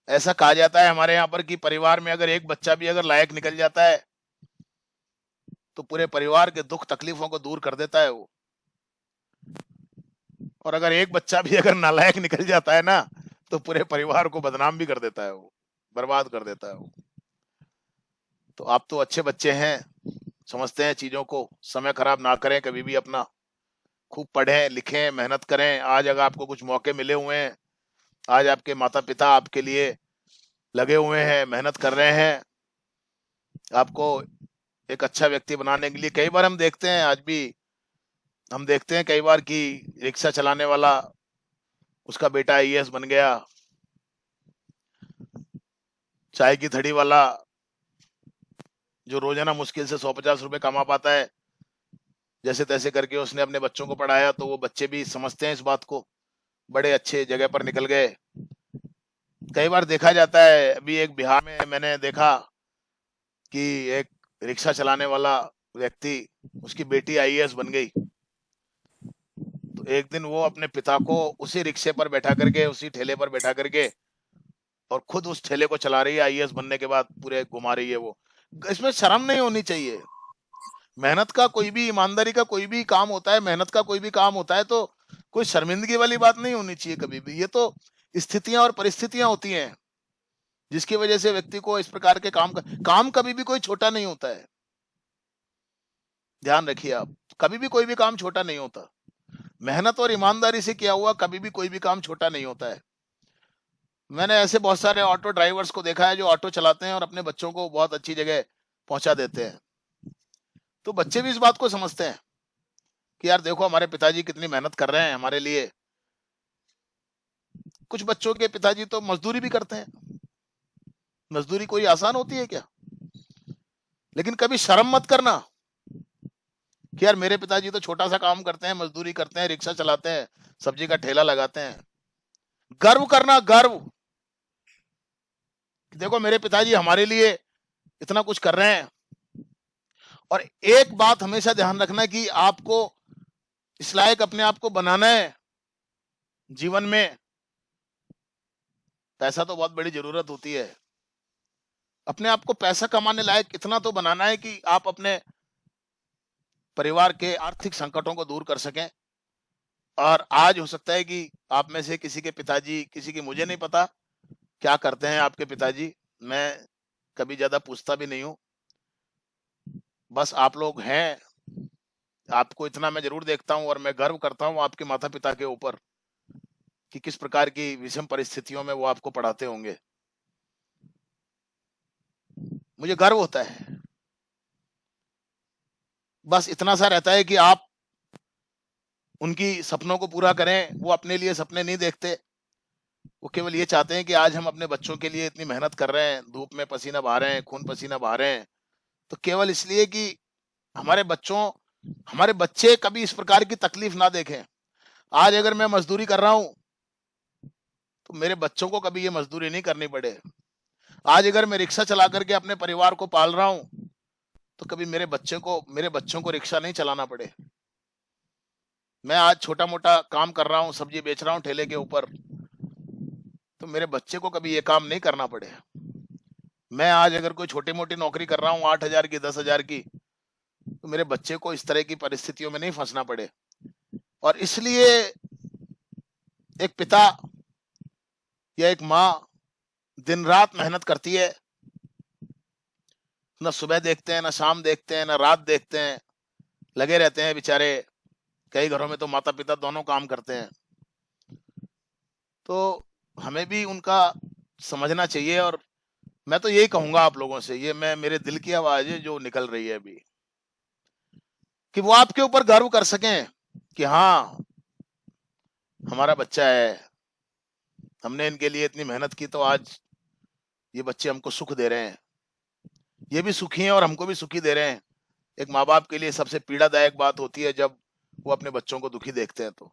ऐसा कहा जाता है हमारे यहाँ पर कि परिवार में अगर एक बच्चा भी अगर लायक निकल जाता है तो पूरे परिवार के दुख तकलीफों को दूर कर देता है वो। और अगर एक बच्चा भी अगर नालायक निकल जाता है ना, तो पूरे परिवार को बदनाम भी कर देता है वो, बर्बाद कर देता है वो। तो आप तो अच्छे बच्चे हैं, समझते हैं चीजों को। समय खराब ना करें कभी भी अपना, खूब पढ़ें लिखें, मेहनत करें। आज अगर आपको कुछ मौके मिले हुए हैं, आज आपके माता पिता आपके लिए लगे हुए हैं, मेहनत कर रहे हैं आपको एक अच्छा व्यक्ति बनाने के लिए। कई बार हम देखते हैं, आज भी हम देखते हैं कई बार कि रिक्शा चलाने वाला, उसका बेटा आईएएस बन गया, चाय की थड़ी वाला जो रोजाना मुश्किल से 150 रुपए कमा पाता है, जैसे तैसे करके उसने अपने बच्चों को पढ़ाया, तो वो बच्चे भी समझते हैं इस बात को, बड़े अच्छे जगह पर निकल गए। कई बार देखा जाता है, अभी एक बिहार में मैंने देखा कि एक रिक्शा चलाने वाला व्यक्ति, उसकी बेटी आईएएस बन गई। तो एक दिन वो अपने पिता को उसी रिक्शे पर बैठा करके, उसी ठेले पर बैठा करके, और खुद उस ठेले को चला रही है, आईएएस बनने के बाद पूरे घुमा रही है वो। इसमें शर्म नहीं होनी चाहिए। मेहनत का कोई भी, ईमानदारी का कोई भी काम होता है, मेहनत का कोई भी काम होता है, तो कोई शर्मिंदगी वाली बात नहीं होनी चाहिए कभी भी। ये तो स्थितियां और परिस्थितियां होती हैं जिसकी वजह से व्यक्ति को इस प्रकार के काम कभी भी कोई छोटा नहीं होता है। ध्यान रखिए आप, कभी भी कोई भी काम छोटा नहीं होता। मेहनत और ईमानदारी से किया हुआ कभी भी कोई भी काम छोटा नहीं होता है। मैंने ऐसे बहुत सारे ऑटो ड्राइवर्स को देखा है जो ऑटो चलाते हैं और अपने बच्चों को बहुत अच्छी जगह पहुंचा देते हैं। तो बच्चे भी इस बात को समझते हैं कि यार देखो हमारे पिताजी कितनी मेहनत कर रहे हैं हमारे लिए। कुछ बच्चों के पिताजी तो मजदूरी भी करते हैं। मजदूरी कोई आसान होती है क्या? लेकिन कभी शर्म मत करना कि यार मेरे पिताजी तो छोटा सा काम करते हैं, मजदूरी करते हैं, रिक्शा चलाते हैं, सब्जी का ठेला लगाते हैं। गर्व करना, गर्व, कि देखो मेरे पिताजी हमारे लिए इतना कुछ कर रहे हैं। और एक बात हमेशा ध्यान रखना कि आपको इस लायक अपने आप को बनाना है जीवन में। पैसा तो बहुत बड़ी जरूरत होती है, अपने आप को पैसा कमाने लायक इतना तो बनाना है कि आप अपने परिवार के आर्थिक संकटों को दूर कर सकें। और आज हो सकता है कि आप में से किसी के पिताजी, किसी की, मुझे नहीं पता क्या करते हैं आपके पिताजी, मैं कभी ज्यादा पूछता भी नहीं हूं। बस आप लोग हैं, आपको इतना मैं जरूर देखता हूं और मैं गर्व करता हूं आपके माता पिता के ऊपर कि किस प्रकार की विषम परिस्थितियों में वो आपको पढ़ाते होंगे। मुझे गर्व होता है। बस इतना सा रहता है कि आप उनकी सपनों को पूरा करें। वो अपने लिए सपने नहीं देखते, वो केवल ये चाहते हैं कि आज हम अपने बच्चों के लिए इतनी मेहनत कर रहे हैं, धूप में पसीना बहा रहे हैं, खून पसीना बहा रहे हैं, तो केवल इसलिए कि हमारे बच्चों, हमारे बच्चे कभी इस प्रकार की तकलीफ ना देखें। आज अगर मैं मजदूरी कर रहा हूं तो मेरे बच्चों को कभी ये मजदूरी नहीं करनी पड़े। आज अगर मैं रिक्शा चला करके अपने परिवार को पाल रहा हूं तो कभी मेरे बच्चों को रिक्शा नहीं चलाना पड़े। मैं आज छोटा मोटा काम कर रहा हूं, सब्जी बेच रहा हूं ठेले के ऊपर, तो मेरे बच्चे को कभी ये काम नहीं करना पड़े। मैं आज अगर कोई छोटी मोटी नौकरी कर रहा हूँ 8,000 की, 10,000 की, तो मेरे बच्चे को इस तरह की परिस्थितियों में नहीं फंसना पड़े। और इसलिए एक पिता या एक माँ दिन रात मेहनत करती है, ना सुबह देखते हैं, ना शाम देखते हैं, ना रात देखते हैं, लगे रहते हैं बेचारे। कई घरों में तो माता पिता दोनों काम करते हैं। तो हमें भी उनका समझना चाहिए। और मैं तो यही कहूंगा आप लोगों से, ये मैं, मेरे दिल की आवाज है जो निकल रही है अभी, कि वो आपके ऊपर गर्व कर सकें कि हाँ हमारा बच्चा है, हमने इनके लिए इतनी मेहनत की, तो आज ये बच्चे हमको सुख दे रहे हैं। ये भी सुखी हैं और हमको भी सुखी दे रहे हैं। एक माँ बाप के लिए सबसे पीड़ादायक बात होती है जब वो अपने बच्चों को दुखी देखते हैं। तो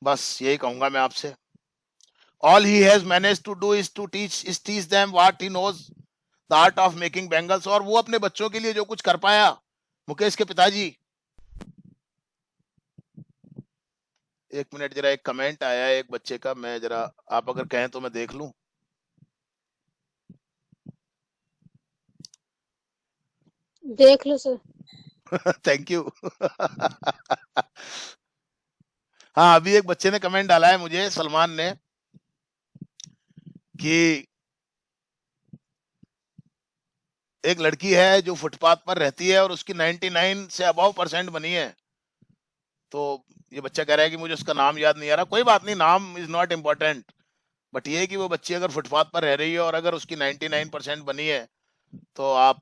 बस यही कहूंगा मैं आपसे। All he has managed to do is teach them what he knows, the art of making bangles। और वो अपने बच्चों के लिए जो कुछ कर पाया, मुकेश के पिताजी। एक मिनट, जरा एक कमेंट आया है एक बच्चे का, मैं जरा, आप अगर कहें तो मैं देख लूं। देख लो सर। Thank you. हाँ, अभी एक बच्चे ने कमेंट डाला है मुझे, सलमान ने, कि एक लड़की है जो फुटपाथ पर रहती है और उसकी 99 से अबव % बनी है। तो ये बच्चा कह रहा है कि मुझे उसका नाम याद नहीं आ रहा। कोई बात नहीं, नाम इज नॉट इम्पोर्टेंट, बट ये है कि वो बच्ची अगर फुटपाथ पर रह रही है और अगर उसकी 99% बनी है, तो आप,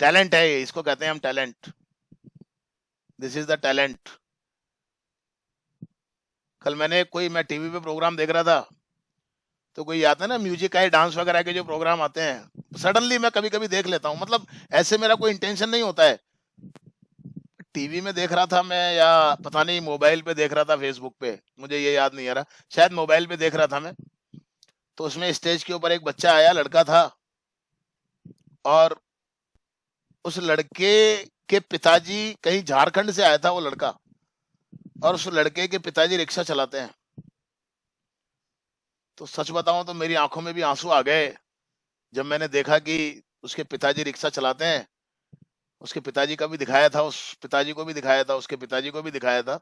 टैलेंट है ये, इसको कहते हैं हम talent. This is the talent. कल मैं टीवी पे प्रोग्राम देख रहा था, तो कोई आता है ना म्यूजिक का, डांस वगैरह के जो प्रोग्राम आते हैं, सडनली मैं कभी कभी देख लेता हूँ। मतलब ऐसे मेरा कोई इंटेंशन नहीं होता है। टीवी में देख रहा था मैं, या पता नहीं मोबाइल पे देख रहा था, फेसबुक पे, मुझे ये याद नहीं आ रहा, शायद मोबाइल पे देख रहा था मैं। तो उसमें स्टेज के ऊपर एक बच्चा आया, लड़का था, और उस लड़के के पिताजी, कहीं झारखंड से आया था वो लड़का, और उस लड़के के पिताजी रिक्शा चलाते हैं। तो सच बताऊं तो मेरी आंखों में भी आंसू आ गए जब मैंने देखा कि उसके पिताजी रिक्शा चलाते हैं। उसके पिताजी का भी दिखाया था, उस पिताजी को भी दिखाया था, उसके पिताजी को भी दिखाया था।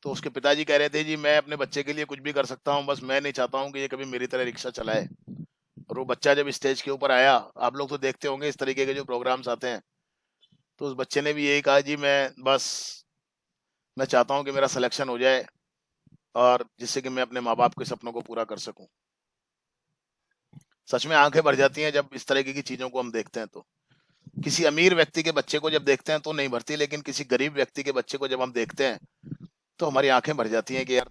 तो उसके पिताजी कह रहे थे, जी मैं अपने बच्चे के लिए कुछ भी कर सकता हूँ, बस मैं नहीं चाहता हूँ कि ये कभी मेरी तरह रिक्शा चलाए। और वो बच्चा जब स्टेज के ऊपर आया, आप लोग तो देखते होंगे इस तरीके के जो प्रोग्राम्स आते हैं, तो उस बच्चे ने भी यही कहा, जी मैं चाहता हूँ कि मेरा सिलेक्शन हो जाए, और जिससे कि मैं अपने माँ बाप के सपनों को पूरा कर सकूं। सच में आंखें भर जाती हैं जब इस तरीके की चीजों को हम देखते हैं। तो किसी अमीर व्यक्ति के बच्चे को जब देखते हैं तो नहीं भरती, लेकिन किसी गरीब व्यक्ति के बच्चे को जब हम देखते हैं तो हमारी आंखें भर जाती हैं कि यार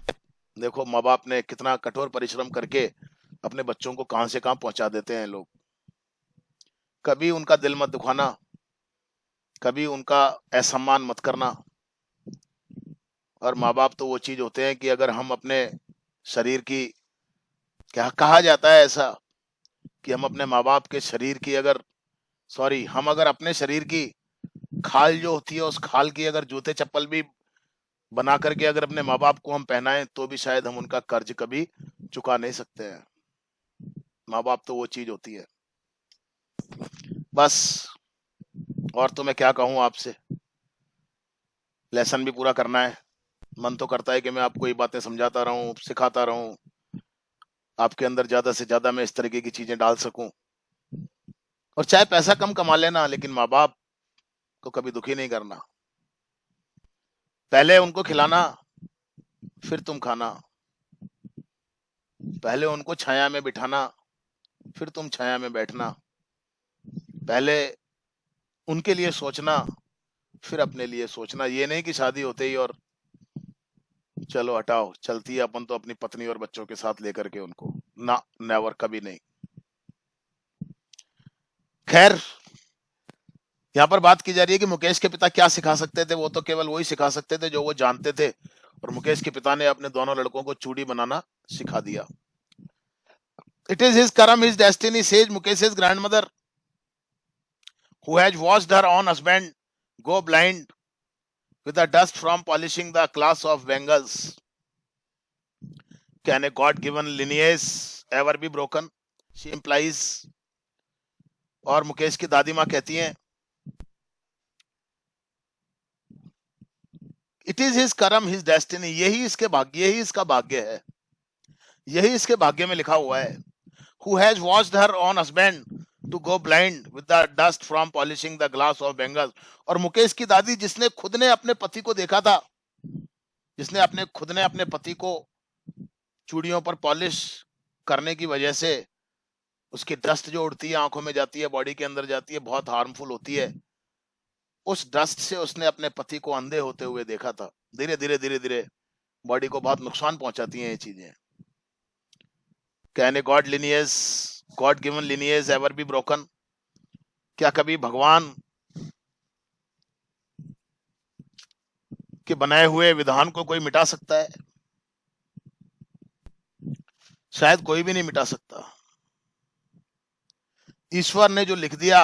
देखो, माँ बाप ने कितना कठोर परिश्रम करके अपने बच्चों को कहां से कहां पहुंचा देते हैं लोग। कभी उनका दिल मत दुखाना, कभी उनका असम्मान मत करना। और माँ बाप तो वो चीज होते हैं कि अगर हम अपने शरीर की, क्या कहा जाता है ऐसा, कि हम अपने माँ बाप के शरीर की हम अगर अपने शरीर की खाल जो होती है, उस खाल की अगर जूते चप्पल भी बना करके अगर अपने माँ बाप को हम पहनाएं, तो भी शायद हम उनका कर्ज कभी चुका नहीं सकते हैं। माँ बाप तो वो चीज होती है। बस, और तो मैं क्या कहूं आपसे, लेसन भी पूरा करना है। मन तो करता है कि मैं आपको ये बातें समझाता रहूं, सिखाता रहूं, आपके अंदर ज्यादा से ज्यादा मैं इस तरीके की चीजें डाल सकूं। और चाहे पैसा कम कमा लेना, लेकिन माँ बाप को कभी दुखी नहीं करना। पहले उनको खिलाना, फिर तुम खाना। पहले उनको छाया में बिठाना, फिर तुम छाया में बैठना। पहले उनके लिए सोचना, फिर अपने लिए सोचना। ये नहीं कि शादी होते ही और चलो हटाओ, चलती है अपन तो अपनी पत्नी और बच्चों के साथ लेकर के उनको, ना, नेवर, कभी नहीं। खैर, यहाँ पर बात की जा रही है कि मुकेश के पिता क्या सिखा सकते थे। वो तो केवल वही सिखा सकते थे जो वो जानते थे, और मुकेश के पिता ने अपने दोनों लड़कों को चूड़ी बनाना सिखा दिया। इट इज हिज कर्म, his destiny, says Mukesh's grandmother, who has watched her own husband go blind with the dust from polishing the class of bangles. Can a God-given lineage ever be broken? She implies. और मुकेश की दादी माँ कहती हैं, it is his कर्म, his destiny, यही इसके भाग्य, यही इसका भाग्य है, यही इसके भाग्य में लिखा हुआ है। Who has watched her own husband to go blind with the dust from polishing the glass of bangles. और मुकेश की दादी, जिसने खुद ने अपने पति को देखा था, जिसने खुद ने अपने पति को चूड़ियों पर पॉलिश करने की वजह से उसकी डस्ट जो उड़ती है, आंखों में जाती है, बॉडी के अंदर जाती है, बहुत हार्मफुल होती है। उस डस्ट से उसने अपने पति को अंधे होते हुए देखा था। धीरे धीरे बॉडी को बहुत नुकसान पहुंचाती हैं ये चीजें। Can a God given lineage ever be broken? क्या कभी भगवान के बनाए हुए विधान को कोई मिटा सकता है? शायद कोई भी नहीं मिटा सकता। ईश्वर ने जो लिख दिया,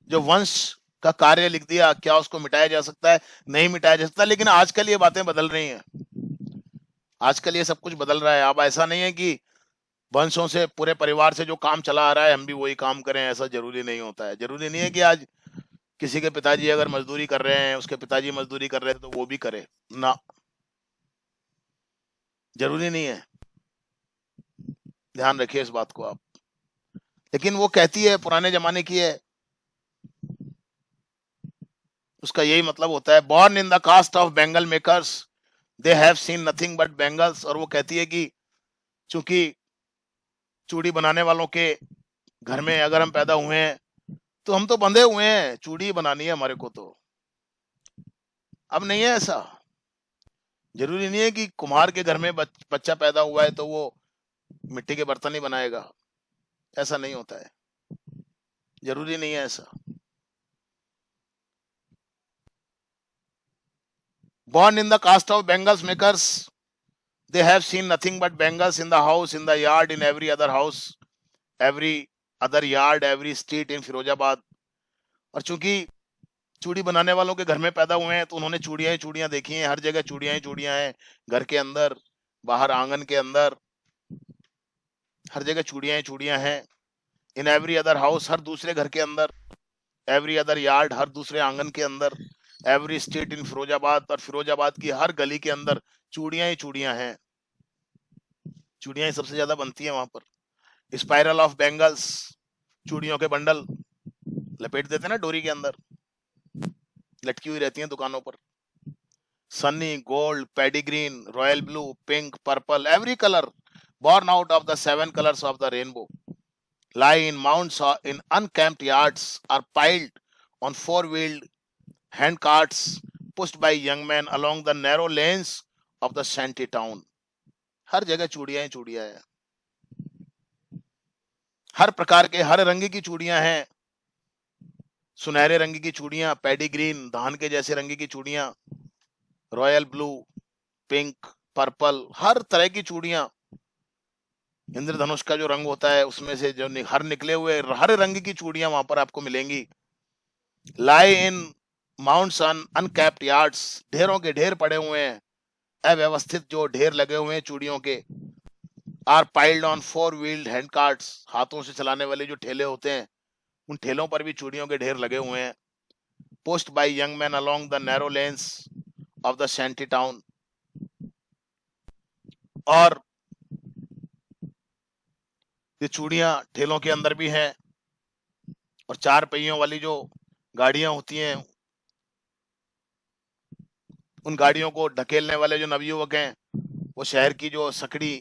जो वंश का कार्य लिख दिया, क्या उसको मिटाया जा सकता है? नहीं मिटाया जा सकता। लेकिन आजकल ये बातें बदल रही हैं, आजकल ये सब कुछ बदल रहा है। अब ऐसा नहीं है कि वंशों से, पूरे परिवार से जो काम चला आ रहा है हम भी वही काम करें, ऐसा जरूरी नहीं होता है। जरूरी नहीं है कि आज किसी के पिताजी अगर मजदूरी कर रहे हैं, उसके पिताजी मजदूरी कर रहे हैं तो वो भी करे ना, जरूरी नहीं है। ध्यान रखिए इस बात को आप। लेकिन वो कहती है पुराने जमाने की है, उसका यही मतलब होता है, born in the caste of bangle makers they have seen nothing but bangles. और वो कहती है कि चूंकि चूड़ी बनाने वालों के घर में अगर हम पैदा हुए हैं तो हम तो बंधे हुए हैं, चूड़ी बनानी है हमारे को। तो अब नहीं है ऐसा। जरूरी नहीं है कि कुम्हार के घर में बच्चा पैदा हुआ है तो वो मिट्टी के बर्तन ही बनाएगा, ऐसा नहीं होता है, जरूरी नहीं है ऐसा। Born in the caste of Bengals makers, they have seen nothing but Bengals in the house, in the yard, in every other house, every other yard, every street in Firozabad. और चूंकि चूड़ी बनाने वालों के घर में पैदा हुए हैं तो उन्होंने चूड़ियां ही चूड़ियां देखी हैं, हर जगह चूड़ियां ही चूड़ियां हैं, घर के अंदर, बाहर, आंगन के अंदर, हर जगह चूड़ियां ही चूड़ियां हैं। इन एवरी अदर हाउस, हर दूसरे घर के अंदर, एवरी अदर यार्ड, हर दूसरे आंगन के अंदर, एवरी स्ट्रीट इन फिरोजाबाद, और फिरोजाबाद की हर गली के अंदर चूड़ियां ही चूड़ियां हैं। चूड़ियां ही सबसे ज्यादा बनती हैं वहां पर। स्पाइरल ऑफ बेंगल्स, चूड़ियों के बंडल लपेट देते हैं ना डोरी के अंदर, लटकी हुई रहती हैं दुकानों पर। Sunny, gold, pea green, royal blue, pink, purple, every colour born out of the 7 colors of the rainbow lie in mounds in uncamped yards, are piled on four-wheeled hand carts pushed by young men along the narrow lanes of the shanty town. हर जगह चूड़ियां ही चूड़ियां हैं, हर प्रकार के, हर रंग की चूड़ियां हैं। सुनहरे रंग की चूड़ियां, पेडिग्रीन, धान के जैसे रंग की चूड़ियां, रॉयल ब्लू, पिंक, पर्पल, हर तरह की चूड़ियां। इंद्रधनुष का जो रंग होता है उसमें से जो हर निकले हुए हर रंग की चूड़ियां वहां पर आपको मिलेंगी। लाई इन माउंट्स ऑन अनकैप्ड यार्ड्स, ढेरों के ढेर पड़े हुए हैं, अव्यवस्थित जो ढेर लगे हुए हैं चूड़ियों के। Are piled on four wheeled hand carts, हाथों से चलाने वाले जो ठेले होते हैं उन ठेलों पर भी चूड़ियों के ढेर लगे हुए हैं। Pushed by young men along the narrow lanes of the shanty town, और ये चूड़ियां ठेलों के अंदर भी हैं। और 4 पहियों वाली जो गाड़ियां होती हैं, उन गाड़ियों को ढकेलने वाले जो नवयुवक हैं, वो शहर की जो सकड़ी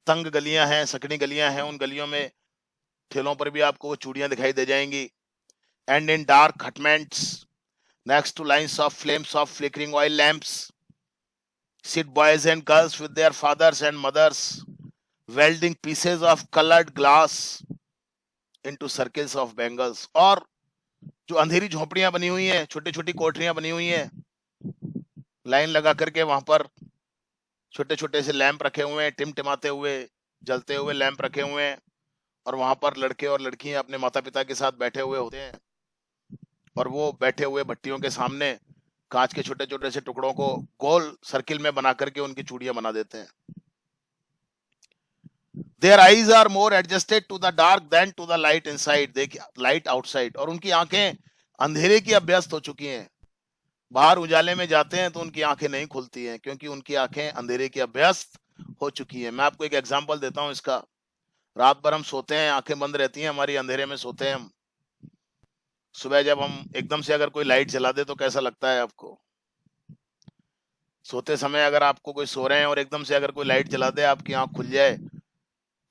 तंग गलियां हैं, सकड़ी गलियां हैं, उन गलियों में ठेलों पर भी आपको वो चूड़ियां दिखाई दे जाएंगी। And in dark hutments next two lines of flames of flickering oil lamps sit boys and girls with their fathers and mothers welding pieces of colored glass into circles of bangles। और जो अंधेरी झोपड़ियां बनी हुई हैं, छोटी छोटी कोठरियां बनी हुई हैं, लाइन लगा करके वहां पर छोटे छोटे से लैंप रखे हुए हैं, टिमटिमाते हुए, जलते हुए लैंप रखे हुए हैं। और वहां पर लड़के और लड़कियां अपने माता पिता के साथ बैठे हुए होते हैं, और वो बैठे हुए भट्टियों के सामने कांच के छोटे छोटे से टुकड़ों को गोल सर्किल में बना करके उनकी चूड़ियां बना देते हैं। Their eyes are more adjusted to the dark than to the light inside, देखिए लाइट आउटसाइड। और उनकी आंखें अंधेरे की अभ्यस्त हो चुकी हैं, बाहर उजाले में जाते हैं तो उनकी आंखें नहीं खुलती हैं, क्योंकि उनकी आंखें अंधेरे की अभ्यस्त हो चुकी हैं। मैं आपको एक एग्जांपल देता हूं इसका। रात भर हम सोते हैं, आंखें बंद रहती हैं हमारी, अंधेरे में सोते हैं हम। सुबह जब हम एकदम से अगर कोई लाइट जला दे तो कैसा लगता है आपको? सोते समय अगर आपको कोई सो रहे हैं और एकदम से अगर कोई लाइट जला दे, आपकी आंख खुल जाए,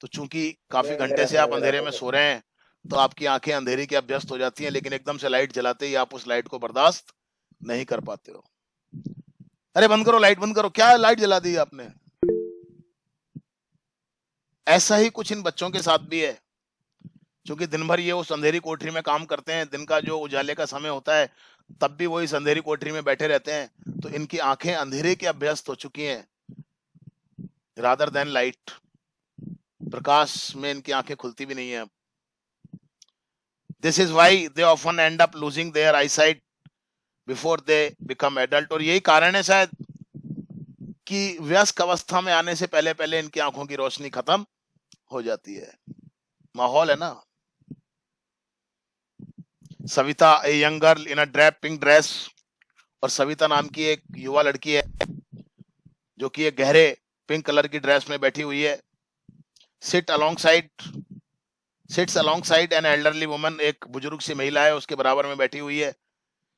तो चूंकि काफी घंटे से आप अंधेरे में सो रहे हैं तो आपकी आंखें अंधेरे की अभ्यस्त हो जाती हैं, लेकिन एकदम से लाइट जलाते ही आप उस लाइट को बर्दाश्त नहीं कर पाते हो। अरे बंद करो, लाइट बंद करो, क्या लाइट जला दी आपने? ऐसा ही कुछ इन बच्चों के साथ भी है। क्योंकि दिन भर ये उस अंधेरी कोठरी में काम करते हैं, दिन का जो उजाले का समय होता है तब भी वो इस अंधेरी कोठरी में बैठे रहते हैं, तो इनकी आंखें अंधेरे की अभ्यस्त हो चुकी हैं रादर देन लाइट। प्रकाश में इनकी आंखें खुलती भी नहीं है। This is why they often and up losing their eyesight before they become adult. और यही कारण है शायद कि वयस्क अवस्था में आने से पहले पहले इनकी आंखों की रोशनी खत्म हो जाती है। माहौल है ना। Savita, a young girl in a drape pink dress, और सविता नाम की एक युवा लड़की है जो कि एक गहरे पिंक कलर की ड्रेस में बैठी हुई है। Sits alongside an elderly woman, एक बुजुर्ग सी महिला है उसके बराबर में बैठी हुई है।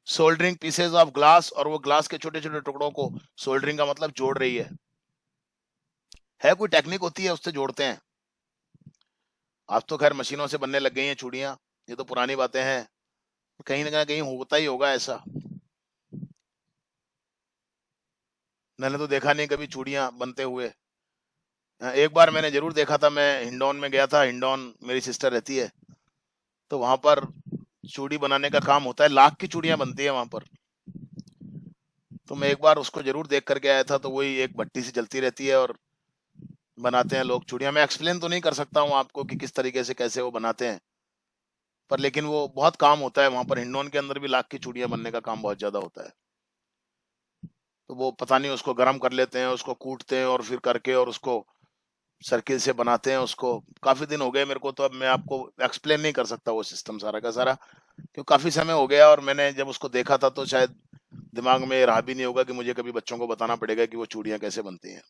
सोल्डरिंग पीसेज ऑफ ग्लास, और वो ग्लास के छोटे छोटे टुकड़ों को, सोल्डरिंग का मतलब जोड़ रही है कोई टेक्निक होती है उससे जोड़ते हैं। आज तो खैर मशीनों से बनने लग गई हैं चूड़ियां, ये तो पुरानी बातें हैं, कहीं ना कहीं होता ही होगा ऐसा। मैंने तो देखा नहीं कभी चूड़ियां बनते हुए। एक बार मैंने जरूर देखा था, मैं हिंडौन में गया था, हिंडौन मेरी सिस्टर रहती है, तो वहां पर चूड़ी बनाने का काम होता है, लाख की चूड़ियां बनती है वहां पर। तो मैं एक बार उसको जरूर देख करके आया था, तो वही एक भट्टी से जलती रहती है और बनाते हैं लोग चूड़ियां। मैं एक्सप्लेन तो नहीं कर सकता हूँ आपको कि किस तरीके से कैसे वो बनाते हैं, पर लेकिन वो बहुत काम होता है वहां पर। हिंडौन के अंदर भी लाख की चूड़ियां बनने का काम बहुत ज्यादा होता है। तो वो पता नहीं उसको गर्म कर लेते हैं, उसको कूटते हैं और फिर करके और उसको सर्किल से बनाते हैं उसको। काफी दिन हो गए मेरे को, तो अब मैं आपको एक्सप्लेन नहीं कर सकता वो सिस्टम सारा का सारा, क्योंकि काफी समय हो गया और मैंने जब उसको देखा था तो शायद दिमाग में रहा भी नहीं होगा कि मुझे कभी बच्चों को बताना पड़ेगा कि वो चूड़ियां कैसे बनती हैं।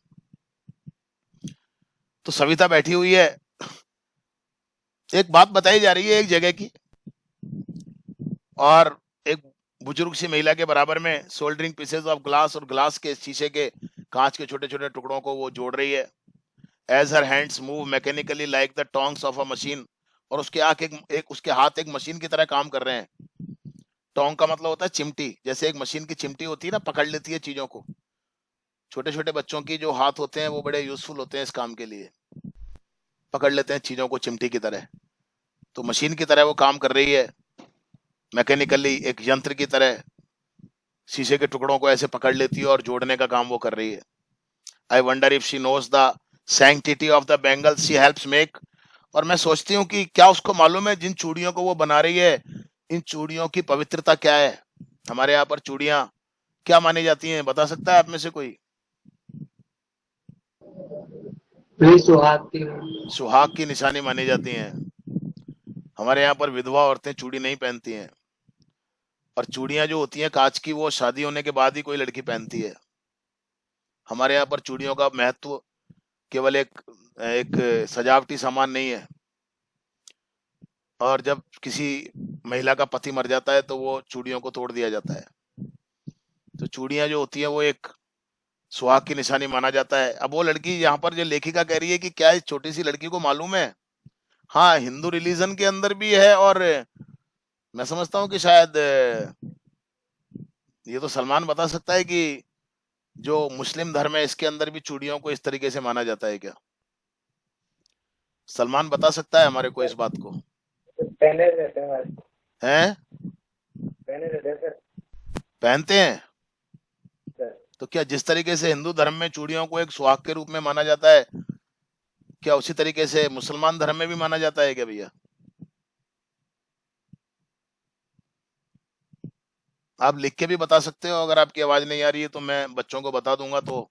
तो सविता बैठी हुई है, एक बात बताई जा रही है एक जगह की, और एक बुजुर्ग सी महिला के बराबर में सोल्डरिंग पीसेज ऑफ ग्लास, और ग्लास के शीशे के कांच के छोटे छोटे टुकड़ों को वो जोड़ रही है। As her hands move mechanically like the tongs of a machine, और उसके हाथ एक मशीन की तरह काम कर रहे हैं। टोंग का मतलब होता है चिमटी, जैसे एक मशीन की चिमटी होती है ना, पकड़ लेती है चीजों को। छोटे छोटे बच्चों की जो हाथ होते हैं वो बड़े यूजफुल होते हैं इस काम के लिए, पकड़ लेते हैं चीजों को चिमटी की तरह। तो मशीन की तरह वो काम कर रही है, मैकेनिकली एक यंत्र की तरह शीशे के टुकड़ों को ऐसे पकड़ लेती है और जोड़ने का काम वो कर रही है। I wonder if she knows the sanctity of the bangles she helps make, और मैं सोचती हूँ कि क्या उसको मालूम है जिन चूड़ियों को वो बना रही है, इन चूड़ियों की पवित्रता क्या है। हमारे यहाँ पर चूड़ियां क्या मानी जाती हैं, बता सकता है आप में से कोई? सुहाग की निशानी मानी जाती हैं। हमारे यहाँ पर विधवा औरतें चूड़ी नहीं पहनती हैं, और चूड़ियां जो होती हैं कांच की, वो शादी होने के बाद ही कोई लड़की पहनती है। हमारे यहाँ पर चूड़ियों का महत्व केवल एक एक सजावटी सामान नहीं है, और जब किसी महिला का पति मर जाता है तो वो चूड़ियों को तोड़ दिया जाता है। तो चूड़ियां जो होती है वो एक सुहाग की निशानी माना जाता है। अब वो लड़की यहाँ पर जो लेखिका कह रही है कि क्या इस छोटी सी लड़की को मालूम है, हाँ हिंदू रिलीजन के अंदर भी है, और मैं समझता हूँ कि शायद ये तो सलमान बता सकता है कि जो मुस्लिम धर्म है इसके अंदर भी चूड़ियों को इस तरीके से माना जाता है क्या? सलमान बता सकता है हमारे को इस बात को? पहने रहते हैं हैं? पहने रहते हैं सर। पहनते हैं? सर तो क्या जिस तरीके से हिंदू धर्म में चूड़ियों को एक सुहाग के रूप में माना जाता है, क्या उसी तरीके से मुसलमान धर्म में भी माना जाता है क्या भैया? आप लिख के भी बता सकते हो, अगर आपकी आवाज नहीं आ रही है तो मैं बच्चों को बता दूंगा तो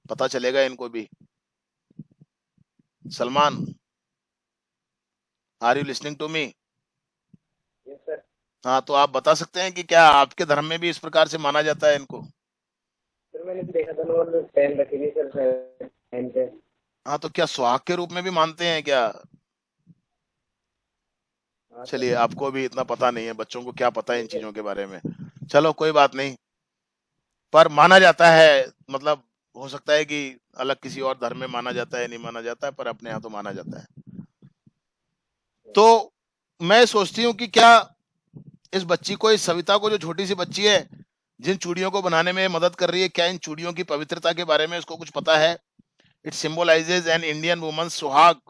पता चलेगा इनको भी। Salman, are you listening to me? Yes sir. हाँ, तो आप बता सकते हैं कि क्या आपके धर्म में भी इस प्रकार से माना जाता है इनको? सर मैंने भी देखा था ना, और पहन रखी थी सर पहनते। हाँ, तो क्या सुहाग के रूप में भी मानते हैं क्या? हाँ सर। चलिए, आपको भी इतना पता नहीं है, बच्चों को क्या पता है इन चीजों के बारे में। चलो कोई बात नहीं, पर माना जाता है, मतलब हो सकता है कि अलग किसी और धर्म में माना जाता है, नहीं माना जाता है, पर अपने यहाँ तो माना जाता है। तो मैं सोचती हूँ कि क्या इस बच्ची को, इस सविता को, जो छोटी सी बच्ची है जिन चूड़ियों को बनाने में मदद कर रही है, क्या इन चूड़ियों की पवित्रता के बारे में इसको कुछ पता है? It symbolises an Indian woman सुहाग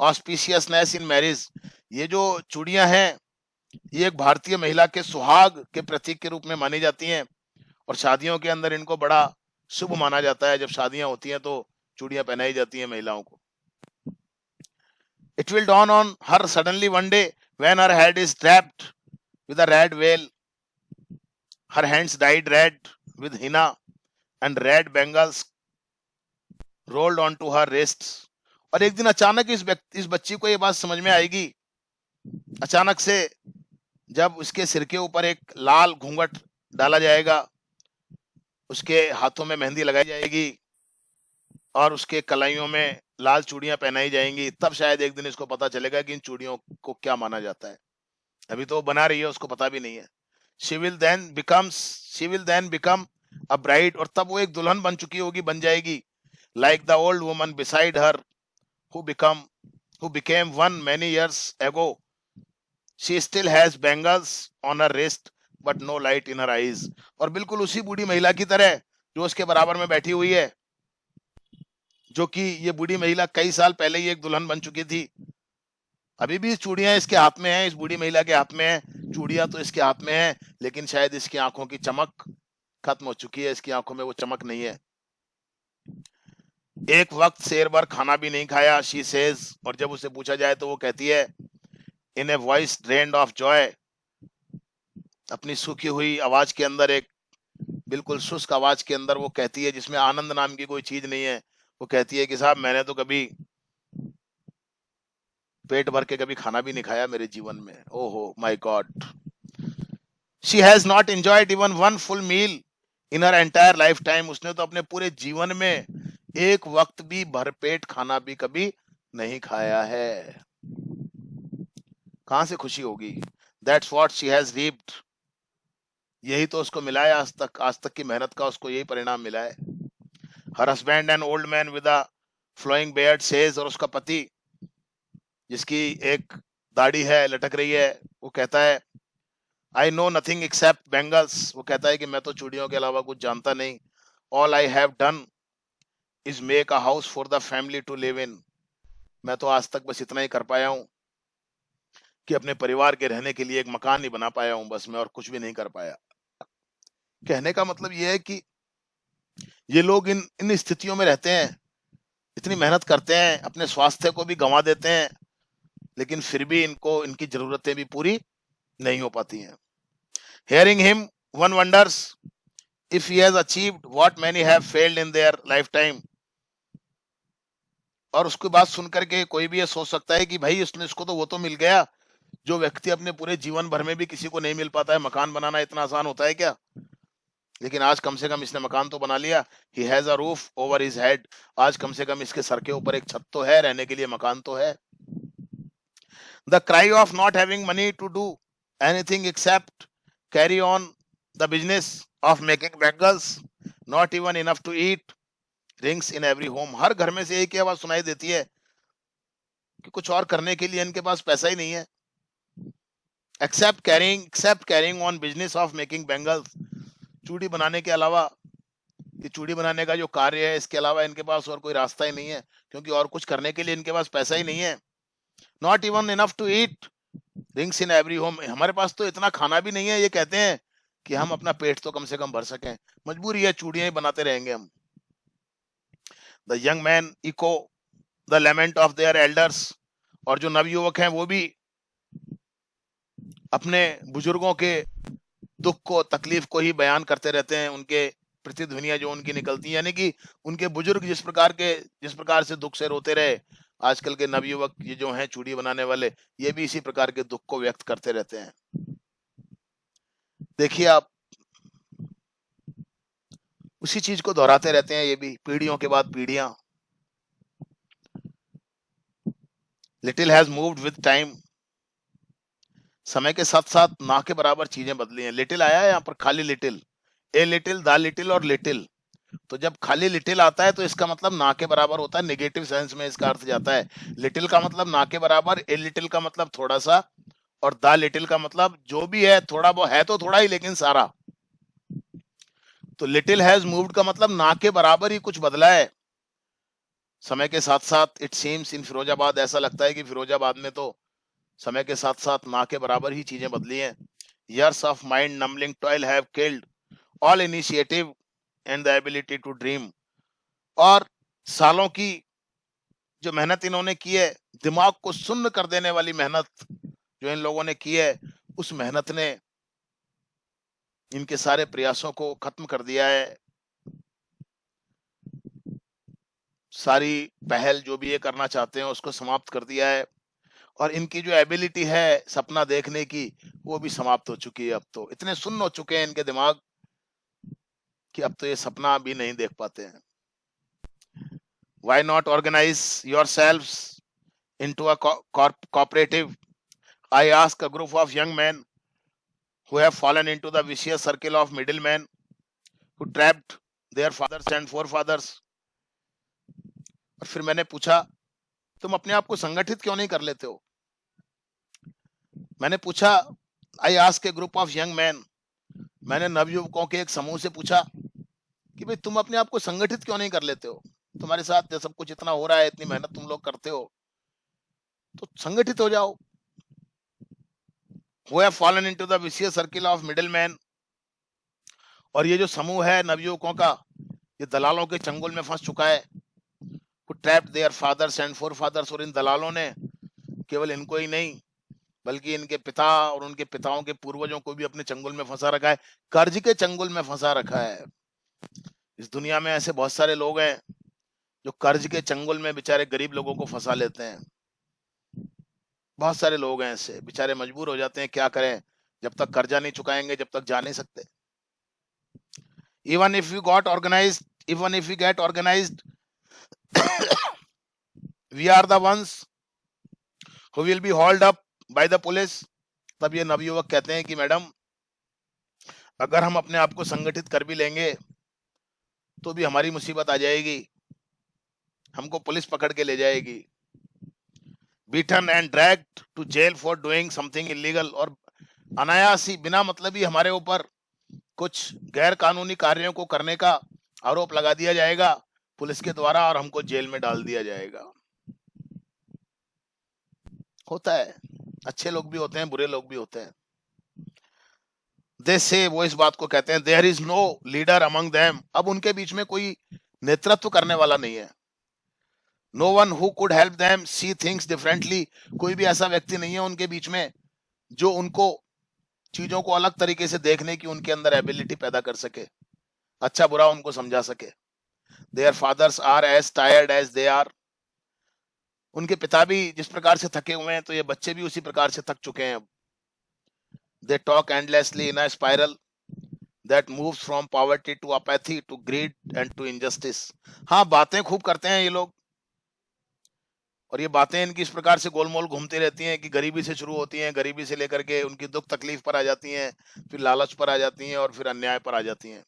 ऑस्पिशियसनेस इन मैरिज, ये जो चूड़ियां हैं ये एक भारतीय महिला के सुहाग के प्रतीक के रूप में मानी जाती हैं और शादियों के अंदर इनको बड़ा शुभ माना जाता है। जब शादियां होती हैं तो चूड़ियां पहनाई जाती हैं महिलाओं को। It will dawn on her suddenly one day when her head is wrapped with a red veil, her hands dyed red with henna, and red bangles rolled onto her wrists. और एक दिन अचानक इस बच्ची को ये बात समझ में आएगी, अचानक से जब उसके सिर के ऊपर एक लाल घूंघट डाला जाएगा, उसके हाथों में मेहंदी लगाई जाएगी और उसके कलाइयों में लाल चूड़ियां पहनाई जाएंगी, तब शायद एक दिन इसको पता चलेगा कि इन चूड़ियों को क्या माना जाता है। अभी तो वो बना रही है, उसको पता भी नहीं है। she will then become a bride, और तब वो एक दुल्हन बन चुकी होगी, बन जाएगी, like the old woman beside her who became one many years ago. She still has bangles on her wrist but no light in her eyes. और बिल्कुल उसी बूढ़ी महिला की तरह जो उसके बराबर में बैठी हुई है, जो कि ये बूढ़ी महिला कई साल पहले ही एक दुल्हन बन चुकी थी। अभी भी चूड़ियां इसके हाथ में हैं, इस बूढ़ी महिला के हाथ में है, चूड़ियां तो इसके हाथ में है, लेकिन शायद इसकी आंखों की चमक खत्म हो चुकी है, इसकी आंखों में वो चमक नहीं है। एक वक्त शेर भर खाना भी नहीं खाया, शी सेज, और जब उसे पूछा जाए तो वो कहती है in a voice drained of joy, अपनी सूखी हुई आवाज के अंदर, एक बिल्कुल शुष्क आवाज के अंदर वो कहती है, जिसमें आनंद नाम की कोई चीज नहीं है, वो कहती है कि साहब मैंने तो कभी पेट भर के कभी खाना भी नहीं खाया मेरे जीवन में। ओहो my god, she has not enjoyed even one full meal in her entire life time. उसने तो अपने पूरे जीवन में एक वक्त भी भरपेट खाना भी कभी नहीं खाया है। कहां से खुशी होगी? दैट्स व्हाट शी हैज रीप्ड, यही तो उसको मिला है, आज तक की मेहनत का उसको यही परिणाम मिला है। Her husband an old man with a flowing beard says, और उसका पति जिसकी एक दाढ़ी है लटक रही है, वो कहता है I know nothing accept bangles, वो कहता है कि मैं तो चूड़ियों के अलावा कुछ जानता नहीं। All I have done is make a house for the family to live in, मैं तो आज तक बस इतना ही कर पाया हूं कि अपने परिवार के रहने के लिए एक मकान ही बना पाया हूं, बस मैं और कुछ भी नहीं कर पाया। कहने का मतलब यह है कि ये लोग इन स्थितियों में रहते हैं, इतनी मेहनत करते हैं, अपने स्वास्थ्य को भी गंवा देते हैं, लेकिन फिर भी इनको इनकी जरूरतें भी पूरी नहीं हो पाती हैं। Hearing him, one wonders if he has achieved what many have failed in their lifetime. और उसकी बात सुनकर के कोई भी ये सोच सकता है कि भाई इसको तो वो तो मिल गया जो व्यक्ति अपने पूरे जीवन भर में भी किसी को नहीं मिल पाता है। मकान बनाना इतना आसान होता है क्या? लेकिन आज कम से कम इसने मकान तो बना लिया। He has a roof over his head, आज कम से कम इसके सर के ऊपर एक छत तो है, रहने के लिए मकान तो है। The cry of not having money to do anything except carry on the business of making bangles, not even enough to eat, rings in every home. हर घर में से एक ही आवाज सुनाई देती है कि कुछ और करने के लिए इनके पास पैसा ही नहीं है। except carrying on business of making bangles, चूड़ी बनाने के अलावा, ये चूड़ी बनाने का जो कार्य है, इसके अलावा इनके पास और कोई रास्ता ही नहीं है, क्योंकि और कुछ करने के लिए इनके पास पैसा ही नहीं है। Not even enough to eat, rings in every home, हमारे पास तो इतना खाना भी नहीं है, ये कहते हैं कि हम अपना पेट तो कम से कम भर सकें, मजबूरी है, चूड़ियां ही बनाते रहेंगे हम। The young men echo the lament of their elders, और जो नवयुवक हैं वो भी अपने बुजुर्गों के दुख को, तकलीफ को ही बयान करते रहते हैं, उनके प्रतिध्वनियां जो उनकी निकलती हैं, यानी कि उनके बुजुर्ग जिस प्रकार से दुख से रोते रहे, आजकल के नवयुवक ये जो हैं चूड़ी बनाने वाले, ये भी इसी प्रकार के दुख को व्यक्त करते रहते हैं। देखिए आप, उसी चीज को दोहराते रहते हैं ये भी, पीढ़ियों के बाद पीढ़ियां। Little has moved with time, समय के साथ साथ ना के बराबर चीजें बदली हैं। लिटिल आया है यहाँ पर, खाली little, a little, the little और लिटिल। तो जब खाली लिटिल आता है तो इसका मतलब ना के बराबर होता है, नेगेटिव सेंस में इसका अर्थ जाता है। लिटिल का मतलब ना के बराबर, ए लिटिल का मतलब थोड़ा सा, और द लिटिल का मतलब जो भी है थोड़ा, वो है तो थोड़ा ही लेकिन सारा। तो लिटिल हैज मूव्ड का मतलब ना के बराबर ही कुछ बदला है। समय के साथ साथ इट सीम्स इन फिरोजाबाद, ऐसा लगता है कि फिरोजाबाद में तो समय के साथ साथ ना के बराबर ही चीजें बदली हैं। Years of mind numbing toil have killed all initiative and the ability to dream। और सालों की जो मेहनत इन्होंने की है, दिमाग को सुन्न कर देने वाली मेहनत जो इन लोगों ने की है, उस मेहनत ने इनके सारे प्रयासों को खत्म कर दिया है। सारी पहल जो भी ये करना चाहते हैं उसको समाप्त कर दिया है, और इनकी जो एबिलिटी है सपना देखने की, वो भी समाप्त हो चुकी है। अब तो इतने सुन्न हो चुके हैं इनके दिमाग कि अब तो ये सपना भी नहीं देख पाते हैं। Why not organize yourselves into a cooperative? I ask a group of young men who have fallen into the vicious circle of middlemen who trapped their fathers and forefathers। और फिर मैंने पूछा, तुम अपने आप को संगठित क्यों नहीं कर लेते हो? मैंने पूछा, I ask a group of young men, मैंने नवयुवकों के एक समूह से पूछा कि भाई तुम अपने आप को संगठित क्यों नहीं कर लेते हो? तुम्हारे साथ सब कुछ इतना हो रहा है, इतनी मेहनत तुम लोग करते हो, तो संगठित हो जाओ। Who have fallen into the vicious circle of middlemen, और ये जो समूह है नवयुवकों का, ये दलालों के चंगुल में फंस चुका है। Who trapped their fathers and forefathers, और इन दलालों ने केवल इनको ही नहीं बल्कि इनके पिता और उनके पिताओं के पूर्वजों को भी अपने चंगुल में फंसा रखा है, कर्ज के चंगुल में फंसा रखा है। इस दुनिया में ऐसे बहुत सारे लोग हैं जो कर्ज के चंगुल में बेचारे गरीब लोगों को फंसा लेते हैं। बहुत सारे लोग हैं ऐसे, बेचारे मजबूर हो जाते हैं, क्या करें, जब तक कर्जा नहीं चुकाएंगे जब तक जा नहीं सकते। Even if we get organized, we are the ones who will be hauled up by the police। तब ये नवयुवक कहते हैं कि मैडम, अगर हम अपने आप को संगठित कर भी लेंगे तो भी हमारी मुसीबत आ जाएगी, हमको पुलिस पकड़ के ले जाएगी। Beaten and dragged to jail for doing something illegal, और अनायास ही बिना मतलब ही हमारे ऊपर कुछ गैर कानूनी कार्यों को करने का आरोप लगा दिया जाएगा पुलिस के द्वारा, और हमको जेल में डाल दिया जाएगा। होता है, अच्छे लोग भी होते हैं, बुरे लोग भी होते हैं। They say, वो इस बात को कहते हैं, there is no leader among them, अब उनके बीच में कोई नेतृत्व करने वाला नहीं है। No one who could help them see things differently, कोई भी ऐसा व्यक्ति नहीं है उनके बीच में जो उनको चीजों को अलग तरीके से देखने की उनके अंदर एबिलिटी पैदा कर सके, अच्छा बुरा उनको समझा सके। Their fathers are as tired as they are, उनके पिता भी जिस प्रकार से थके हुए हैं तो ये बच्चे भी उसी प्रकार से थक चुके हैं। They talk endlessly in a spiral that moves from poverty to apathy to greed and to injustice। हाँ, बातें खूब करते हैं ये लोग, और ये बातें इनकी इस प्रकार से गोलमोल घूमती रहती हैं कि गरीबी से शुरू होती हैं, गरीबी से लेकर के उनकी दुख तकलीफ पर आ जाती हैं, फिर लालच पर आ जाती हैं, और फिर अन्याय पर आ जाती हैं,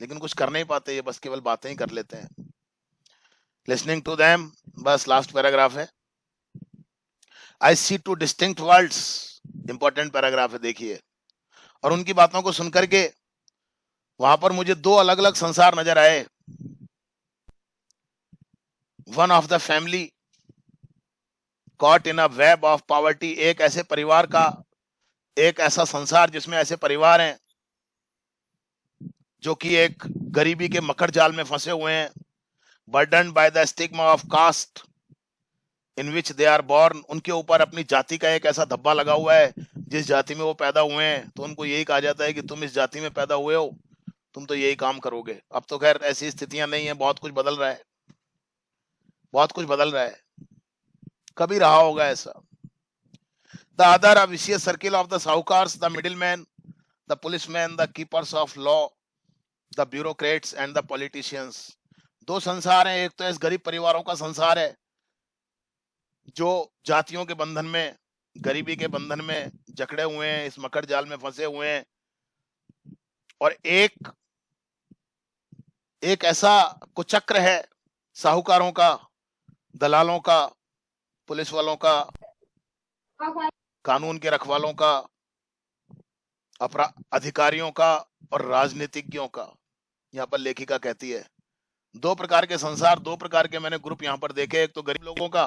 लेकिन कुछ कर नहीं पाते, ये बस केवल बातें ही कर लेते हैं। लिसनिंग टू देम, बस लास्ट पैराग्राफ है। I see two distinct worlds, important paragraph है, देखिए। और उनकी बातों को सुनकर के वहां पर मुझे दो अलग अलग संसार नजर आए। One of the family caught in a web of poverty, एक ऐसे परिवार का, एक ऐसा संसार जिसमें ऐसे परिवार हैं जो कि एक गरीबी के मकर जाल में फंसे हुए हैं। burdened by the stigma of caste in which they are born, उनके ऊपर अपनी जाति का एक ऐसा धब्बा लगा हुआ है, जिस जाति में वो पैदा हुए हैं तो उनको यही कहा जाता है कि तुम इस जाति में पैदा हुए हो, तुम तो यही काम करोगे। अब तो खैर ऐसी स्थितियां नहीं है, बहुत कुछ बदल रहा है, बहुत कुछ बदल रहा है, कभी रहा होगा ऐसा। The other a vicious circle of the sahukars, the middlemen, the policemen, the keepers of law, the bureaucrats and the politicians। दो संसार हैं, एक तो इस गरीब परिवारों का संसार है जो जातियों के बंधन में, गरीबी के बंधन में जकड़े हुए हैं, इस मकर जाल में फंसे हुए हैं, और एक ऐसा कुचक्र है साहूकारों का, दलालों का, पुलिस वालों का, कानून के रखवालों का, अधिकारियों का और राजनीतिज्ञों का। यहाँ पर लेखिका कहती है दो प्रकार के संसार, दो प्रकार के मैंने ग्रुप यहाँ पर देखे। एक तो गरीब लोगों का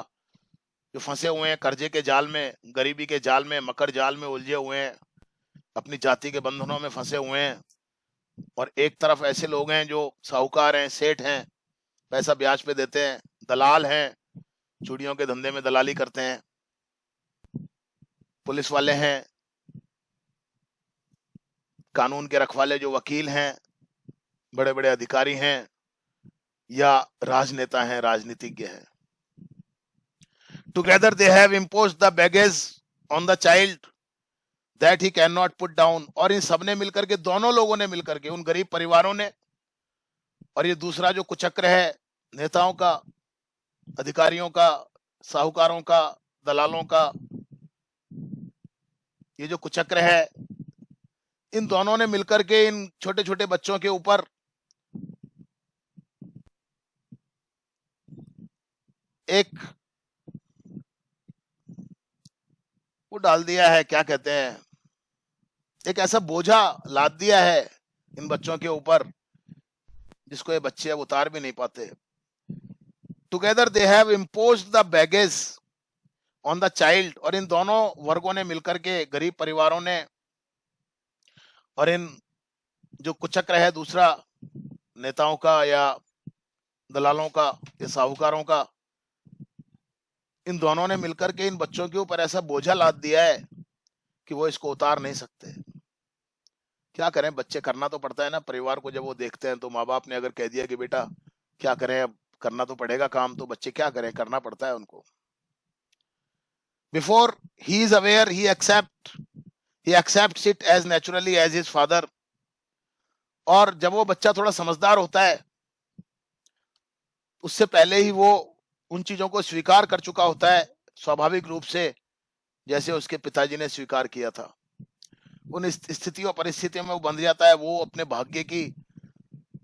जो फंसे हुए हैं कर्जे के जाल में, गरीबी के जाल में, मकर जाल में उलझे हुए हैं, अपनी जाति के बंधनों में फंसे हुए हैं। और एक तरफ ऐसे लोग हैं जो साहूकार हैं, सेठ हैं, पैसा ब्याज पे देते हैं, दलाल हैं, चूड़ियों के धंधे में दलाली करते हैं, पुलिस वाले हैं, कानून के रखवाले जो वकील हैं, बड़े बड़े अधिकारी हैं, या राजनेता हैं, राजनीतिज्ञ हैं। Together they have imposed the baggage on the child that he can not put down. और इन सबने मिलकर के, दोनों लोगों ने मिलकर के, उन गरीब परिवारों ने और ये दूसरा जो कुचक्र है नेताओं का, अधिकारियों का, साहूकारों का, दलालों का, ये जो कुचक्र है, इन दोनों ने मिलकर के इन छोटे छोटे बच्चों के ऊपर एक वो डाल दिया है, क्या कहते हैं, एक ऐसा बोझा लाद दिया है इन बच्चों के ऊपर जिसको ये बच्चे अब उतार भी नहीं पाते। Together they have imposed the baggage on the child. और इन दोनों वर्गों ने मिलकर के, गरीब परिवारों ने और इन जो कुचक्र है दूसरा, नेताओं का या दलालों का या साहूकारों का, इन दोनों ने मिलकर के इन बच्चों के ऊपर ऐसा बोझा लाद दिया है कि वो इसको उतार नहीं सकते। क्या करें, बच्चे, करना तो पड़ता है ना। परिवार को जब वो देखते हैं तो माँ बाप ने अगर कह दिया कि बेटा क्या करें, अब करना तो पड़ेगा काम, तो बच्चे क्या करें, करना पड़ता है उनको। Before he is aware he accepts it as naturally as his father. और जब वो बच्चा थोड़ा समझदार होता है, उससे पहले ही वो उन चीजों को स्वीकार कर चुका होता है स्वाभाविक रूप से, जैसे उसके पिताजी ने स्वीकार किया था। उन स्थितियों परिस्थितियों में वो बंध जाता है। वो अपने भाग्य की,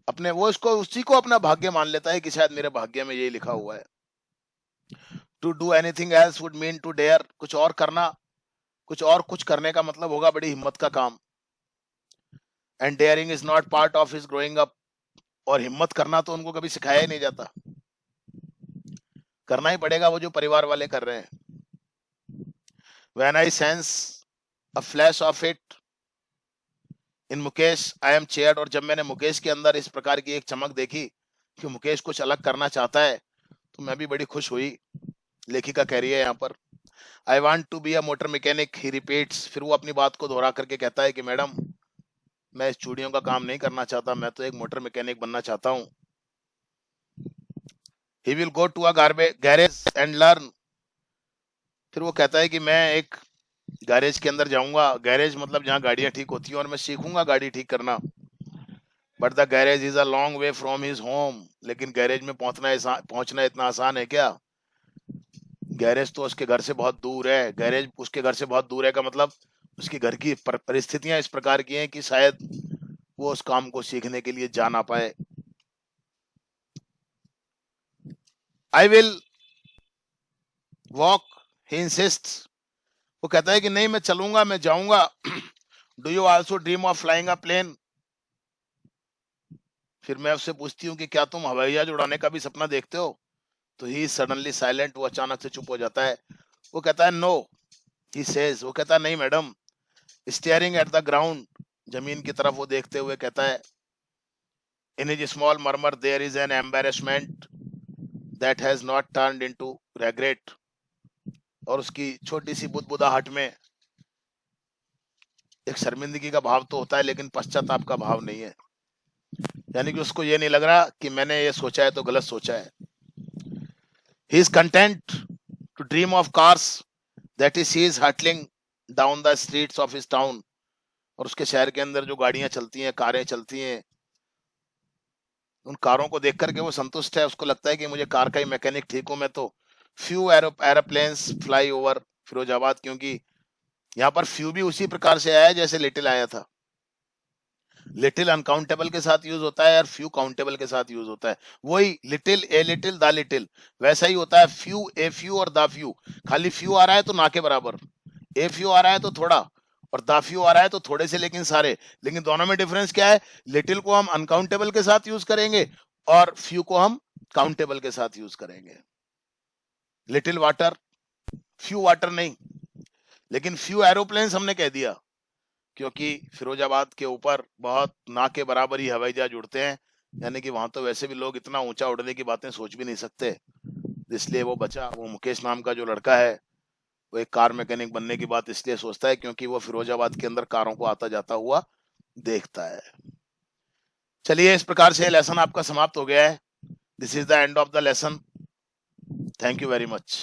अपने, वो इसको, उसी को अपना भाग्य मान लेता है कि शायद मेरे भाग्य में यही लिखा हुआ है। To do anything else would mean to dare. कुछ और करना, कुछ करने का मतलब होगा बड़ी हिम्मत का काम। And daring is not part of his growing up. और हिम्मत करना तो उनको कभी सिखाया ही नहीं जाता, करना ही पड़ेगा वो जो परिवार वाले कर रहे हैं। When I sense a flash of it in Mukesh, I am cheered। और जब मैंने मुकेश के अंदर इस प्रकार की एक चमक देखी कि मुकेश कुछ अलग करना चाहता है, तो मैं भी बड़ी खुश हुई। लेखिका कह रही है यहाँ पर, I want to be a motor mechanic, he repeats। फिर वो अपनी बात को दोहरा करके कहता है कि मैडम, मैं इस चूड़ियों का काम नहीं करना चाहता, मैं तो एक मोटर मैकेनिक बनना चाहता हूँ। He will go to a garage and learn। फिर वो कहता है कि मैं एक गैरेज के अंदर जाऊंगा। गैरेज मतलब जहाँ गाड़ियां ठीक होती हैं, और मैं सीखूंगा गाड़ी ठीक करना। But the garage is a long way from his home. लेकिन गैरेज में पहुंचना इतना आसान है क्या? गैरेज तो उसके घर से बहुत दूर है। गैरेज उसके घर से बहुत दूर है का मतलब उसकी घर की परिस्थितियां इस प्रकार की हैं कि शायद वो उस काम को सीखने के लिए जा ना पाए। I will walk, he insists. वो कहता है कि नहीं, मैं चलूंगा, मैं जाऊंगा। Do you also dream of flying a plane. फिर मैं उससे पूछती हूँ कि क्या तुम हवाई जहाज उड़ाने का भी सपना देखते हो? तो ही सडनली साइलेंट। वो अचानक से चुप हो जाता है। वो कहता है नो, ही सेज। वो कहता है नहीं madam. Staring at the ground, जमीन की तरफ वो देखते हुए कहता है, in his small murmur there is an embarrassment that has not turned into regret. और उसकी छोटी सी बुदबुदाहट में एक शर्मिंदगी का भाव तो होता है, लेकिन पश्चाताप का भाव नहीं है। यानी कि उसको ये नहीं लग रहा कि मैंने ये सोचा है तो गलत सोचा है। He is content to dream of cars that he sees hurtling down the streets of his town. और उसके शहर के अंदर जो गाड़ियां चलती हैं, कारें चलती हैं, उन कारों को देख करके वो संतुष्ट है। उसको लगता है कि मुझे कार का ही मैकेनिक ठीक हूं मैं तो। Few aeroplanes fly over Firozabad, क्योंकि यहाँ पर फ्यू भी उसी प्रकार से आया है जैसे लिटिल आया था। लिटिल अनकाउंटेबल के साथ यूज होता है और फ्यू काउंटेबल के साथ यूज होता है। वही little, a little, the little, वैसा ही होता है। फ्यू, ए फ्यू और द फ्यू। खाली फ्यू आ रहा है तो ना के बराबर, ए फ्यू आ रहा है तो थोड़ा, और द फ्यू आ रहा है तो थोड़े से लेकिन सारे। लेकिन दोनों में डिफरेंस क्या है? लिटिल को हम अनकाउंटेबल के साथ यूज करेंगे और फ्यू को हम काउंटेबल के साथ यूज करेंगे। लिटिल वाटर, फ्यू वाटर नहीं, लेकिन फ्यू एरोप्लेन्स हमने कह दिया क्योंकि फिरोजाबाद के ऊपर बहुत ना के बराबर ही हवाई जहाज उड़ते हैं, यानी कि वहां तो वैसे भी लोग इतना ऊंचा उड़ने की बातें सोच भी नहीं सकते, इसलिए वो बचा। वो मुकेश नाम का जो लड़का है वो एक कार मैकेनिक बनने की बात इसलिए सोचता है क्योंकि वो फिरोजाबाद के अंदर कारों को आता जाता हुआ देखता है। चलिए, इस प्रकार से लेसन आपका समाप्त हो गया है। This is the end of the lesson. Thank you very much.